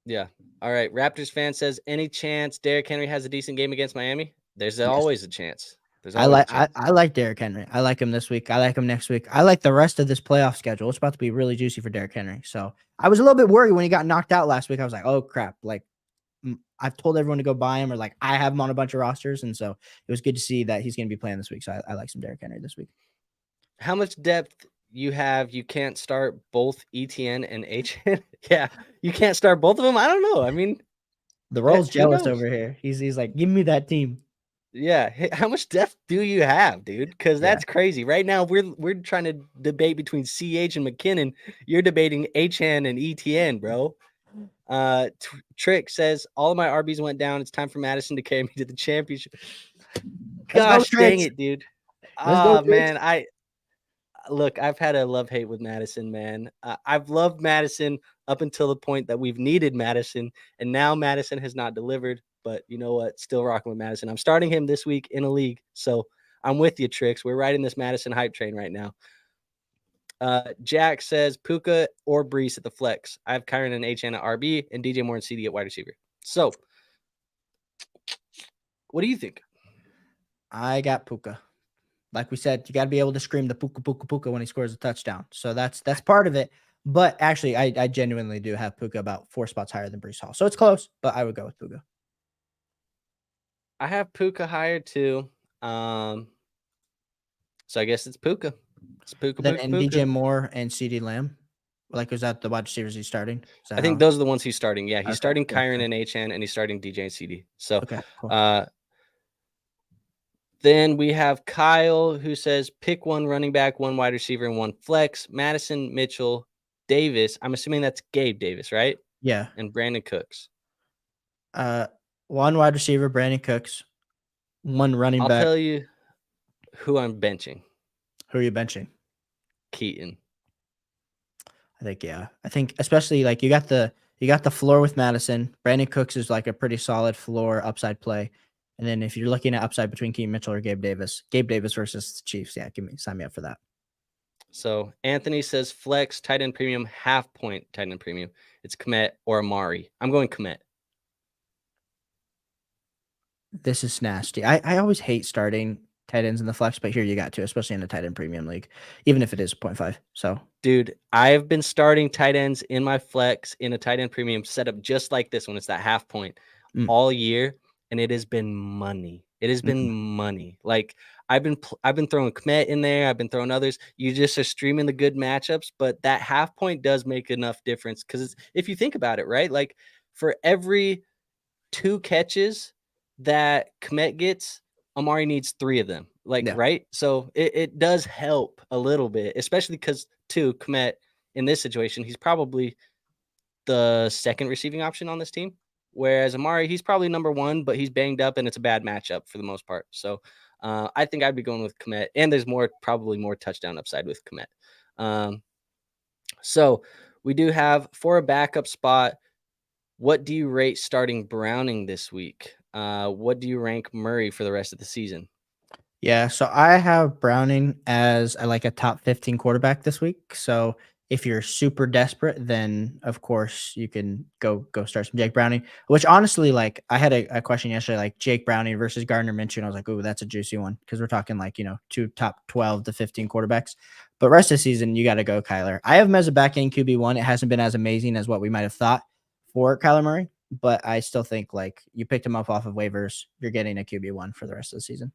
Yeah. All right. Raptors fan says, any chance Derrick Henry has a decent game against Miami? There's always a chance. I like Derrick Henry. I like him this week. I like him next week. I like the rest of this playoff schedule. It's about to be really juicy for Derrick Henry. So I was a little bit worried when he got knocked out last week. I was like, oh crap. Like I've told everyone to go buy him, or like I have him on a bunch of rosters. And so it was good to see that he's going to be playing this week. So I like some Derrick Henry this week. How much depth you have? You can't start both ETN and HN. Yeah. You can't start both of them. I don't know. I mean, the role's jealous over here. He's like, give me that team. Yeah. How much depth do you have, dude? Because that's crazy. Right now, we're trying to debate between CH and McKinnon. You're debating HN and ETN, bro. Trick says, all of my RBs went down. It's time for Madison to carry me to the championship. Gosh dang it, dude. Oh, man. I've had a love-hate with Madison, man. I've loved Madison up until the point that we've needed Madison, and now Madison has not delivered. But you know what? Still rocking with Madison. I'm starting him this week in a league, so I'm with you, Tricks. We're riding this Madison hype train right now. Jack says Puka or Brees at the flex. I have Kyron and HN at RB and DJ Moore and CD at wide receiver. So, what do you think? I got Puka. Like we said, you got to be able to scream the Puka, Puka, Puka when he scores a touchdown. So that's part of it. But actually, I genuinely do have Puka about 4 spots higher than Brees Hall. So it's close, but I would go with Puka. I have Puka higher too. So I guess it's Puka. It's Puka. And DJ Moore and CD Lamb. Like, is that the wide receivers he's starting? I think those are the ones he's starting. Yeah, he's starting Kyron and HN, and he's starting DJ and CD. So, cool. Then we have Kyle, who says pick 1 running back, 1 wide receiver, and 1 flex. Madison, Mitchell, Davis. I'm assuming that's Gabe Davis, right? Yeah. And Brandon Cooks. 1 wide receiver, Brandon Cooks. 1 running back. I'll tell you who I'm benching. Who are you benching? Keaton. I think especially like you got the you got the floor with Madison. Brandon Cooks is like a pretty solid floor upside play. And then if you're looking at upside between Keaton Mitchell or Gabe Davis versus the Chiefs, yeah, sign me up for that. So Anthony says flex tight end premium, half point tight end premium. It's Kmet or Amari. I'm going Kmet. This is nasty. I always hate starting tight ends in the flex, but here you got to, especially in the tight end premium league, even if it is 0.5. So, dude, I've been starting tight ends in my flex in a tight end premium setup just like this one. It's that half point all year, and it has been money. It has been money. Like I've been throwing Kmet in there. I've been throwing others. You just are streaming the good matchups, but that half point does make enough difference because if you think about it, right? Like for every 2 catches that Kmet gets, Amari needs 3 of them. Like, yeah. Right? So it does help a little bit, especially because Kmet in this situation, he's probably the second receiving option on this team. Whereas Amari, he's probably number 1, but he's banged up and it's a bad matchup for the most part. So I think I'd be going with Kmet, and there's probably more touchdown upside with Kmet. So we do have for a backup spot. What do you rate starting Browning this week? What do you rank Murray for the rest of the season? Yeah, so I have Browning as like a top 15 quarterback this week. So if you're super desperate, then of course you can go start some Jake Browning. Which honestly, like I had a question yesterday, like Jake Browning versus Gardner Minshew, and I was like, "Ooh, that's a juicy one," because we're talking like 2 top 12 to 15 quarterbacks. But rest of the season, you got to go Kyler. I have him as a back end QB1. It hasn't been as amazing as what we might have thought for Kyler Murray, but I still think like you picked him up off of waivers, you're getting a QB1 for the rest of the season.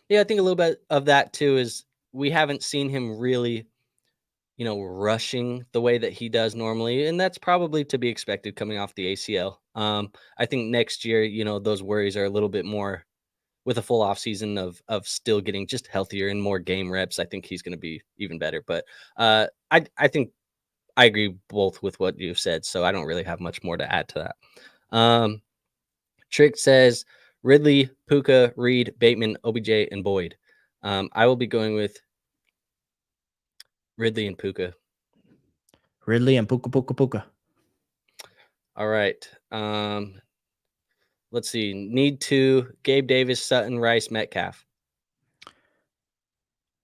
Yeah, I think a little bit of that too is we haven't seen him really, rushing the way that he does normally, and that's probably to be expected coming off the ACL. I think next year, those worries are a little bit more with a full off season of still getting just healthier and more game reps. I think he's going to be even better. But I think I agree both with what you've said, so I don't really have much more to add to that. Trick says Ridley, Puka, Reed, Bateman, OBJ, and Boyd. I will be going with Ridley and Puka. Ridley and Puka. All right. Let's see. Need 2. Gabe Davis, Sutton, Rice, Metcalf.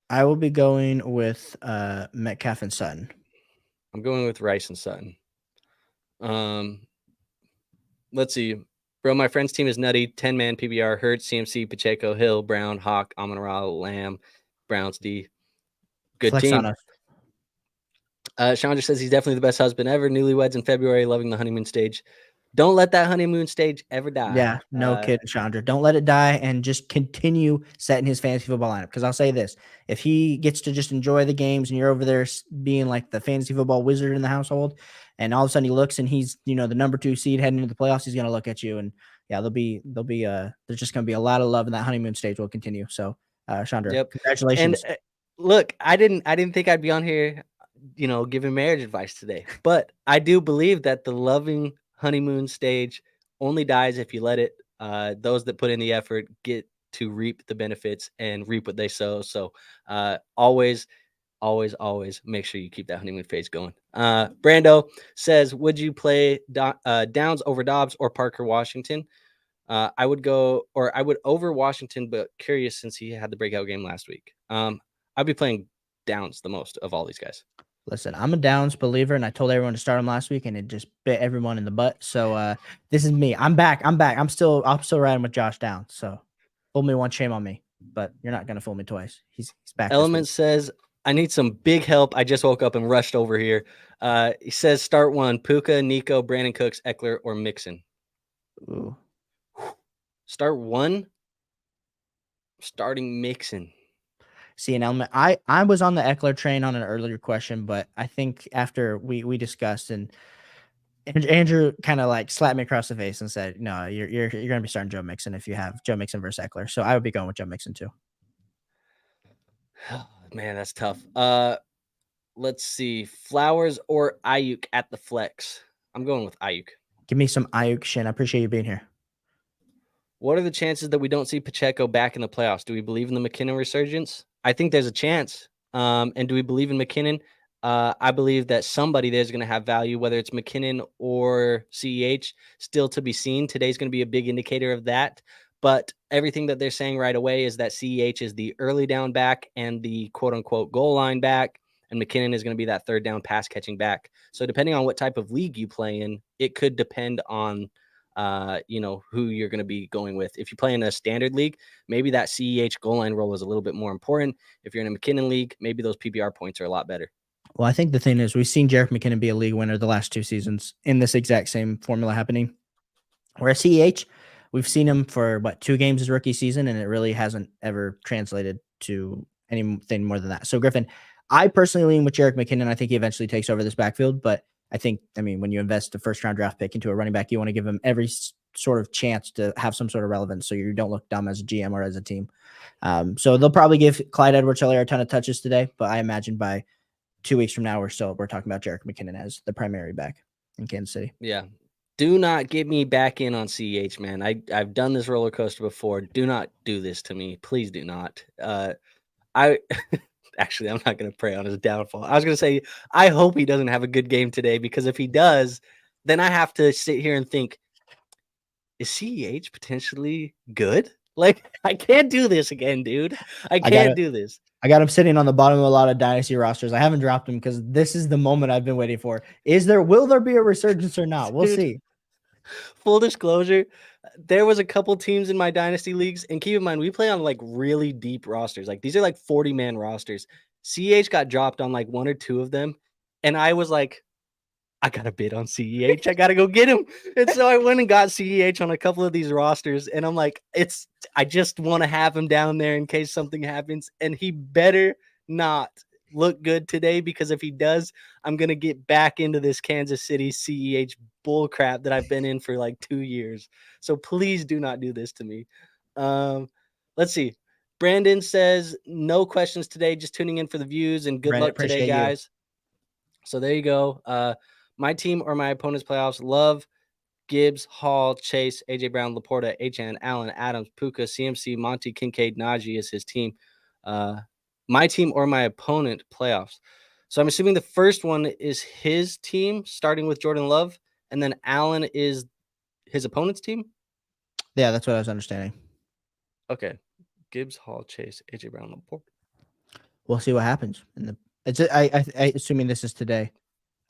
I will be going with Metcalf and Sutton. I'm going with Rice and Sutton. Let's see. Bro, my friend's team is nutty. 10-man PBR, Hurts, CMC, Pacheco, Hill, Brown, Hawk, Amon-Ra, Lamb, Browns D. Good Flex team. On us. Chandra says he's definitely the best husband ever. Newlyweds in February, loving the honeymoon stage. Don't let that honeymoon stage ever die. Yeah, no kidding, Chandra. Don't let it die and just continue setting his fantasy football lineup. Because I'll say this, if he gets to just enjoy the games and you're over there being like the fantasy football wizard in the household, and all of a sudden he looks and he's, the number 2 seed heading into the playoffs, he's going to look at you. And yeah, there's just going to be a lot of love, and that honeymoon stage will continue. So, Chandra, congratulations. And look, I didn't think I'd be on here, giving marriage advice today, but I do believe that the loving honeymoon stage only dies if you let it. Those that put in the effort get to reap the benefits and reap what they sow. So always make sure you keep that honeymoon phase going. Brando says, would you play Downs over Dobbs or Parker Washington? I would over Washington, but curious since he had the breakout game last week. I'd be playing Downs the most of all these guys. Listen, I'm a Downs believer, and I told everyone to start him last week, and it just bit everyone in the butt. So this is me. I'm back. I'm still riding with Josh Downs. So fool me once, shame on me. But you're not gonna fool me twice. He's back. Element says, I need some big help. I just woke up and rushed over here. He says start 1: Puka, Nico, Brandon Cooks, Eckler, or Mixon. Ooh. Start 1. Starting Mixon. See an element. I was on the Eckler train on an earlier question, but I think after we discussed and Andrew kind of like slapped me across the face and said, "No, you're gonna be starting Joe Mixon if you have Joe Mixon versus Eckler." So I would be going with Joe Mixon too. Oh, man, that's tough. Let's see, Flowers or Ayuk at the flex. I'm going with Ayuk. Give me some Ayuk Shin. I appreciate you being here. What are the chances that we don't see Pacheco back in the playoffs? Do we believe in the McKinnon resurgence? I think there's a chance. And do we believe in McKinnon? I believe that somebody there's going to have value, whether it's McKinnon or CEH, still to be seen. Today's going to be a big indicator of that. But everything that they're saying right away is that CEH is the early down back and the quote unquote goal line back. And McKinnon is going to be that third down pass catching back. So depending on what type of league you play in, it could depend on, who you're going to be going with. If you play in a standard league, maybe that CEH goal line role is a little bit more important. If you're in a McKinnon league, maybe those PPR points are a lot better. Well, I think the thing is we've seen Jerick McKinnon be a league winner the last 2 seasons in this exact same formula happening. Whereas CEH, we've seen him for 2 games his rookie season, and it really hasn't ever translated to anything more than that. So Griffin, I personally lean with Jerick McKinnon. I think he eventually takes over this backfield, but when you invest a first round draft pick into a running back, you want to give him every sort of chance to have some sort of relevance so you don't look dumb as a GM or as a team. So they'll probably give Clyde Edwards-Helaire a ton of touches today, but I imagine by 2 weeks from now, we're talking about Jerick McKinnon as the primary back in Kansas City. Yeah. Do not get me back in on CEH, man. I've done this roller coaster before. Do not do this to me. Please do not. Actually, I'm not going to pray on his downfall. I was going to say, I hope he doesn't have a good game today, because if he does, then I have to sit here and think, is CEH potentially good? Like, I can't do this again, dude. I can't do this. I got him sitting on the bottom of a lot of Dynasty rosters. I haven't dropped him because this is the moment I've been waiting for. Will there be a resurgence or not? We'll see. Full disclosure, there was a couple teams in my Dynasty leagues, and keep in mind, we play on really deep rosters. These are 40-man rosters. CEH got dropped on 1 or 2 of them, and I was like, I got to bid on CEH. I got to go get him. And so I went and got CEH on a couple of these rosters, and I'm like, I just want to have him down there in case something happens, and he better not look good today, because if he does, I'm going to get back into this Kansas City CEH bull crap that I've been in for 2 years. So please do not do this to me. Let's see. Brandon says, no questions today, just tuning in for the views, and good luck today, guys. So there you go. My team or my opponent's playoffs: Love, Gibbs, Hall, Chase, AJ Brown, Laporta, HN, Allen, Adams, Puka, CMC, Monty, Kincaid, Najee is his team. My team or my opponent playoffs. So I'm assuming the first one is his team, starting with Jordan Love, and then Allen is his opponent's team? Yeah, that's what I was understanding. Okay. Gibbs, Hall, Chase, AJ Brown, Laporta. We'll see what happens. I assuming this is today.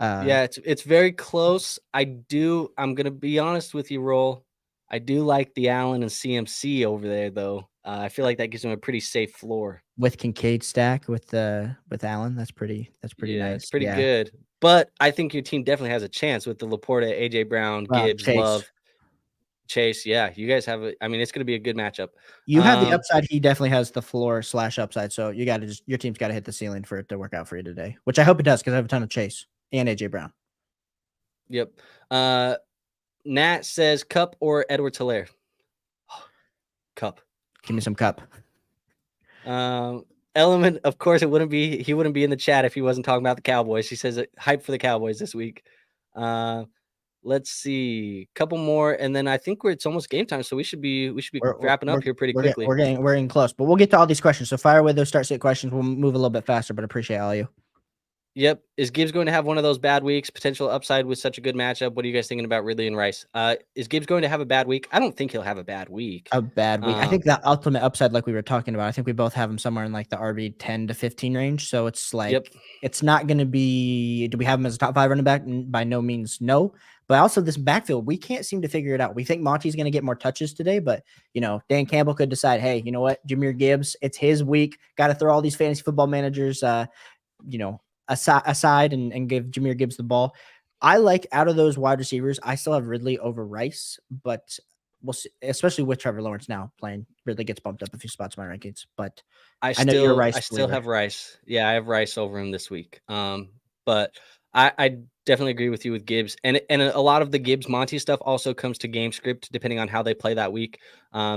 Yeah, it's very close. I'm gonna be honest with you, Roll. I do like the Allen and CMC over there, though. I feel like that gives him a pretty safe floor. With Kincaid stack with Allen, that's pretty nice. It's pretty good. But I think your team definitely has a chance with the Laporta, AJ Brown, Gibbs, Chase. Love, Chase. Yeah, you guys have it's gonna be a good matchup. You have the upside. He definitely has the floor / upside. So your team's got to hit the ceiling for it to work out for you today, which I hope it does, because I have a ton of Chase and AJ Brown. Yep. Nat says Cup or Edwards-Helaire. Cup. Give me some Cup. Element, of course, he wouldn't be in the chat if he wasn't talking about the Cowboys. He says hype for the Cowboys this week. Let's see, couple more, and then I think it's almost game time, so we should be wrapping up here pretty quickly. We're getting close, but we'll get to all these questions. So fire away those start sit questions. We'll move a little bit faster, but appreciate all you. Yep. Is Gibbs going to have one of those bad weeks? Potential upside with such a good matchup. What are you guys thinking about Ridley and Rice? Is Gibbs going to have a bad week? I don't think he'll have a bad week. I think the ultimate upside, like we were talking about, I think we both have him somewhere in the RB 10 to 15 range. So it's It's not going to be, do we have him as a top 5 running back? By no means, no. But also this backfield, we can't seem to figure it out. We think Monty's going to get more touches today, but Dan Campbell could decide, hey, you know what, Jahmyr Gibbs, it's his week. Got to throw all these fantasy football managers, aside and give Jahmyr Gibbs the ball. I like, out of those wide receivers, I still have Ridley over Rice, but we'll see, especially with Trevor Lawrence now playing. Ridley gets bumped up a few spots in my rankings, but I know you're Rice. I still have Rice. Yeah, I have Rice over him this week. But I definitely agree with you with Gibbs, and a lot of the Gibbs Monty stuff also comes to game script depending on how they play that week.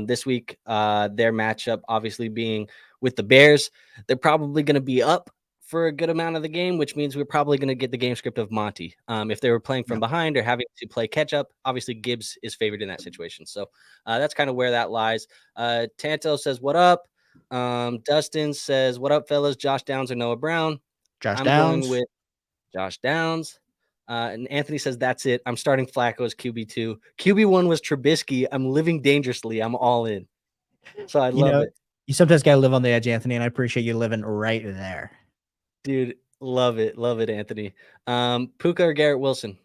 This week, their matchup obviously being with the Bears, they're probably going to be up for a good amount of the game, which means we're probably going to get the game script of Monty. If they were playing from behind or having to play catch up, obviously Gibbs is favored in that situation. So that's kind of where that lies. Tanto says, what up? Dustin says, what up, fellas? Josh Downs or Noah Brown? Josh Downs. Going with Josh Downs. And Anthony says, that's it. I'm starting Flacco as QB2. QB1 was Trubisky. I'm living dangerously. I'm all in. So I love it. You sometimes got to live on the edge, Anthony, and I appreciate you living right there. Dude, love it. Love it, Anthony. Puka or Garrett Wilson?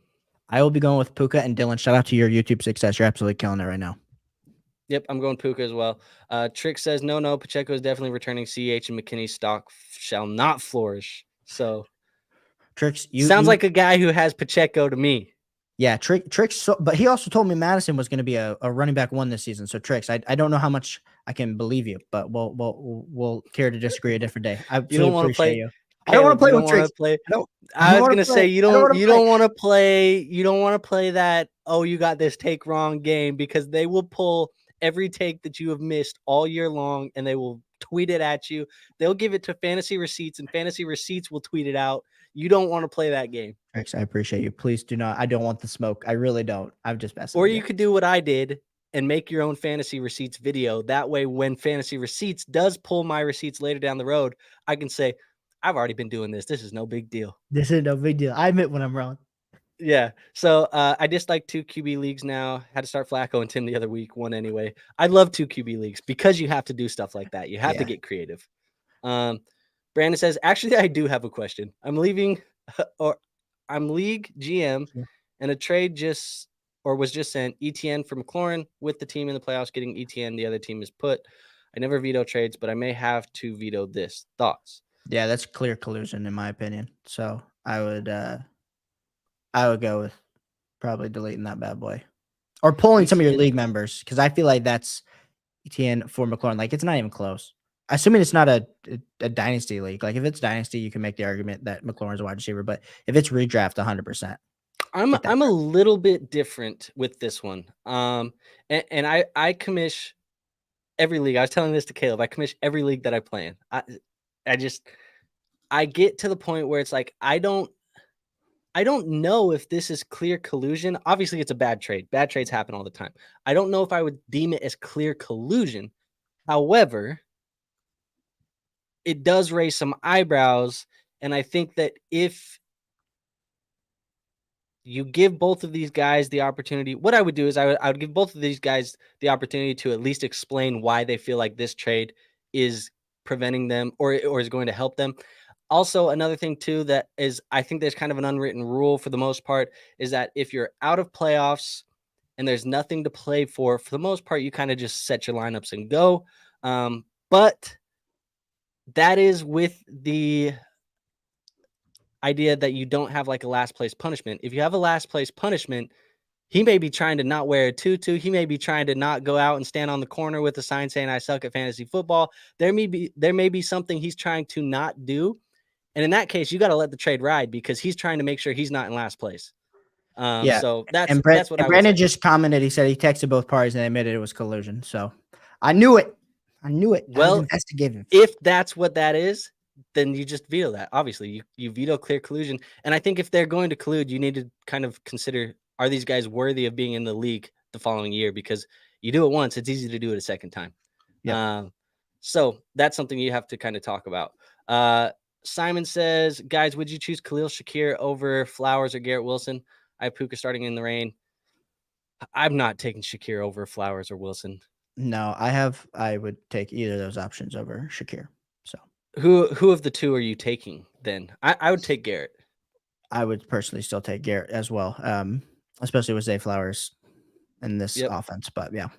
I will be going with Puka. And Dylan, shout out to your YouTube success. You're absolutely killing it right now. Yep, I'm going Puka as well. Trick says, no, Pacheco is definitely returning. CH and McKinney's stock shall not flourish. So Tricks, sounds like a guy who has Pacheco to me. Yeah, Tricks. So, but he also told me Madison was going to be a running back 1 this season. So Tricks, I don't know how much I can believe you, but we'll care to disagree a different day. I don't want to play. You. I don't want to play with Tricks. I was gonna say you don't want to play. You don't want to play that. Oh, you got this take wrong game, because they will pull every take that you have missed all year long, and they will tweet it at you. They'll give it to Fantasy Receipts, and Fantasy Receipts will tweet it out. You don't want to play that game. Tricks, I appreciate you. Please do not. I don't want the smoke. I really don't. I'm just messing. Or you could do what I did and make your own Fantasy Receipts video. That way, when Fantasy Receipts does pull my receipts later down the road, I can say, I've already been doing this. This is no big deal. This is no big deal. I admit when I'm wrong. Yeah. So I just like 2 QB leagues now. Had to start Flacco and Tim the other week. Won anyway. I love 2 QB leagues because you have to do stuff like that. You have to get creative. Brandon says, actually, I do have a question. I'm leaving, or I'm league GM, and a trade was just sent ETN for McLaurin with the team in the playoffs getting ETN. The other team is put. I never veto trades, but I may have to veto this. Thoughts? Yeah, that's clear collusion in my opinion. So I would go with probably deleting that bad boy or pulling some of your league members, because I feel like that's ETN for McLaurin. Like, it's not even close. Assuming it's not a dynasty league. Like, if it's dynasty, you can make the argument that McLaurin's a wide receiver, but if it's redraft, 100%. I'm a little bit different with this one. And I commish every league. I was telling this to Caleb. I commish every league that I play in. I get to the point where it's like, I don't know if this is clear collusion. Obviously, it's a bad trade. Bad trades happen all the time. I don't know if I would deem it as clear collusion. However, it does raise some eyebrows. And I think that if you give both of these guys the opportunity, what I would do is I would give both of these guys the opportunity to at least explain why they feel like this trade is preventing them or is going to help them. Also, another thing too, that is, I think there's kind of an unwritten rule for the most part, is that if you're out of playoffs and there's nothing to play for the most part, you kind of just set your lineups and go. But that is with the idea that you don't have like a last place punishment. If you have a last place punishment, he may be trying to not wear a tutu. He may be trying to not go out and stand on the corner with a sign saying I suck at fantasy football. There may be something he's trying to not do. And in that case, you got to let the trade ride, because he's trying to make sure he's not in last place. So that's what Brandon just commented. He said he texted both parties and they admitted it was collusion. So I knew it. Well, investigative. If that's what that is, then you just veto that. Obviously, you veto clear collusion. And I think if they're going to collude, you need to kind of consider, are these guys worthy of being in the league the following year? Because you do it once, it's easy to do it a second time. Yeah. So that's something you have to kind of talk about. Simon says, guys, would you choose Khalil Shakir over Flowers or Garrett Wilson? I have Puka starting in the rain. I'm not taking Shakir over Flowers or Wilson. No, I would take either of those options over Shakir. So who of the two are you taking then? I would take Garrett. I would personally still take Garrett as well, especially with Zay Flowers in this offense. But yeah.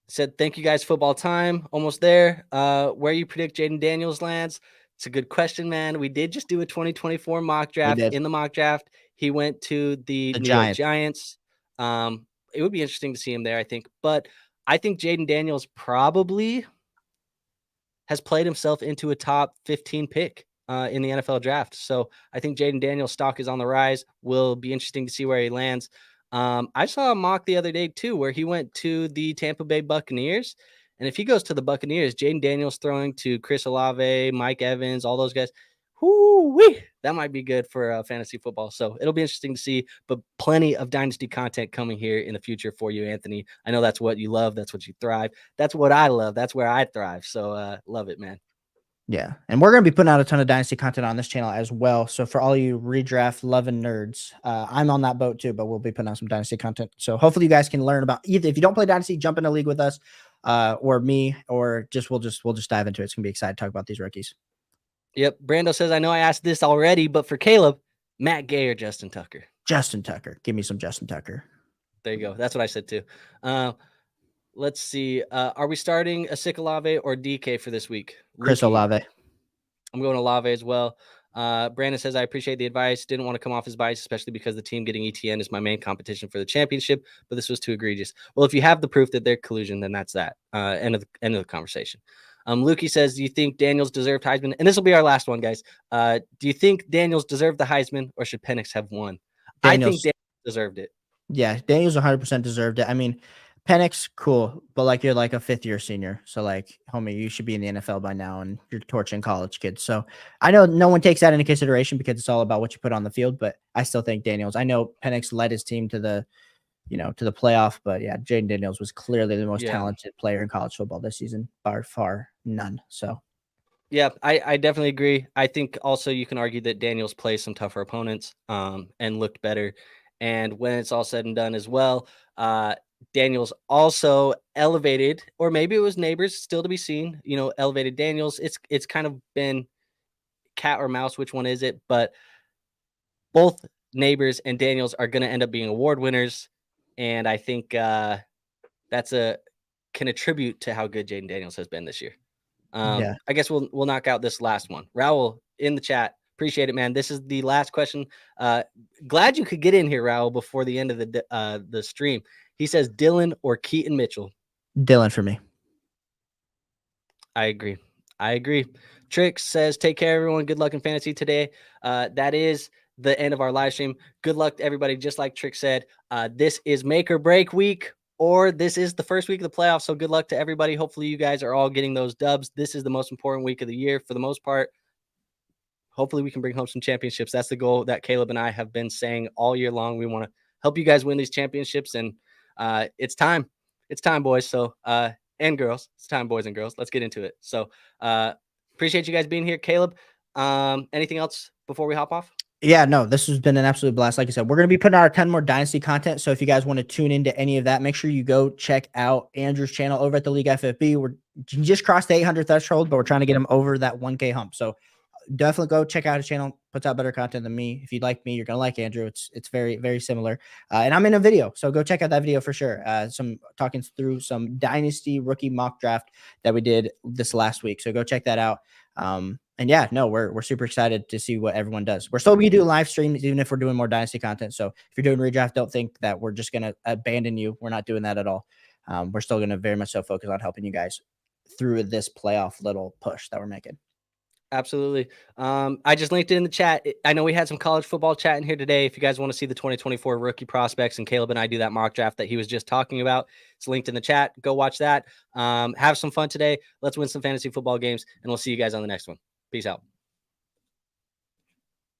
Said, thank you guys, football time. Almost there. Where you predict Jaden Daniels lands? It's a good question, man. We did just do a 2024 mock draft. In the mock draft, he went to the New York Giants. It would be interesting to see him there, I think. But I think Jaden Daniels probably has played himself into a top 15 pick in the NFL draft. So I think Jaden Daniels' stock is on the rise. Will be interesting to see where he lands. I saw a mock the other day, too, where he went to the Tampa Bay Buccaneers. And if he goes to the Buccaneers, Jaden Daniels throwing to Chris Olave, Mike Evans, all those guys, that might be good for fantasy football. So it'll be interesting to see, but plenty of Dynasty content coming here in the future for you, Anthony. I know that's what you love. That's what you thrive. That's what I love. That's where I thrive. So love it, man. Yeah, and we're going to be putting out a ton of Dynasty content on this channel as well. So for all you redraft loving nerds, I'm on that boat too, but we'll be putting out some Dynasty content. So hopefully you guys can learn about either, if you don't play Dynasty, jump in a league with us, or me, or we'll just dive into it. It's going to be excited to talk about these rookies. Yep. Brando says, I know I asked this already, but for Caleb, Matt Gay or Justin Tucker? Justin Tucker. Give me some Justin Tucker. There you go. That's what I said too. Let's see. Are we starting a Olave or DK for this week? Chris Olave. I'm going Olave as well. Brandon says, I appreciate the advice. Didn't want to come off as biased, especially because the team getting ETN is my main competition for the championship, but this was too egregious. Well, if you have the proof that they're collusion, then that's that. End of the conversation. Lukey says, do you think Daniels deserved Heisman? And this will be our last one, guys. Do you think Daniels deserved the Heisman, or should Penix have won? I think Daniels deserved it. Yeah, Daniels 100% deserved it. I mean, Penix, cool, but like you're like a 5th-year senior. So like, homie, you should be in the NFL by now and you're torching college kids. So I know no one takes that into consideration because it's all about what you put on the field, but I still think Daniels. I know Penix led his team to the playoff, but yeah, Jaden Daniels was clearly the most talented player in college football this season, by far none. So yeah, I definitely agree. I think also you can argue that Daniels plays some tougher opponents and looked better. And when it's all said and done as well, Daniels also elevated, or maybe it was Neighbors, still to be seen, elevated Daniels. It's kind of been cat or mouse, which one is it? But both Neighbors and Daniels are going to end up being award winners. And I think can attribute to how good Jaden Daniels has been this year. I guess we'll knock out this last one. Raul in the chat. Appreciate it, man. This is the last question. Glad you could get in here, Raul, before the end of the stream. He says Dylan or Keaton Mitchell. Dylan for me. I agree. Trix says, take care, everyone. Good luck in fantasy today. That is the end of our live stream. Good luck to everybody. Just like Trix said, this is make or break week, or this is the first week of the playoffs. So good luck to everybody. Hopefully you guys are all getting those dubs. This is the most important week of the year for the most part. Hopefully we can bring home some championships. That's the goal that Caleb and I have been saying all year long. We want to help you guys win these championships, and it's time. It's time, boys. So, and girls. It's time, boys and girls. Let's get into it. So, appreciate you guys being here. Caleb, anything else before we hop off? Yeah, no, this has been an absolute blast. Like I said, we're going to be putting out a ton more Dynasty content. So if you guys want to tune into any of that, make sure you go check out Andrew's channel over at the League FFB. We're just crossed the 800 threshold, but we're trying to get him over that 1K hump. So definitely go check out his channel. Puts out better content than me. If you like me, you're gonna like Andrew. It's very, very similar. And I'm in a video, so go check out that video for sure. Some talking through some Dynasty rookie mock draft that we did this last week. So go check that out. And yeah, no, we're super excited to see what everyone does. We're still gonna do live streams, even if we're doing more Dynasty content. So if you're doing redraft, don't think that we're just gonna abandon you. We're not doing that at all. We're still gonna very much so focus on helping you guys through this playoff little push that we're making. Absolutely. I just linked it in the chat. I know we had some college football chat in here today. If you guys want to see the 2024 rookie prospects, and Caleb and I do that mock draft that he was just talking about, it's linked in the chat. Go watch that. Have some fun today. Let's win some fantasy football games, and we'll see you guys on the next one. Peace out.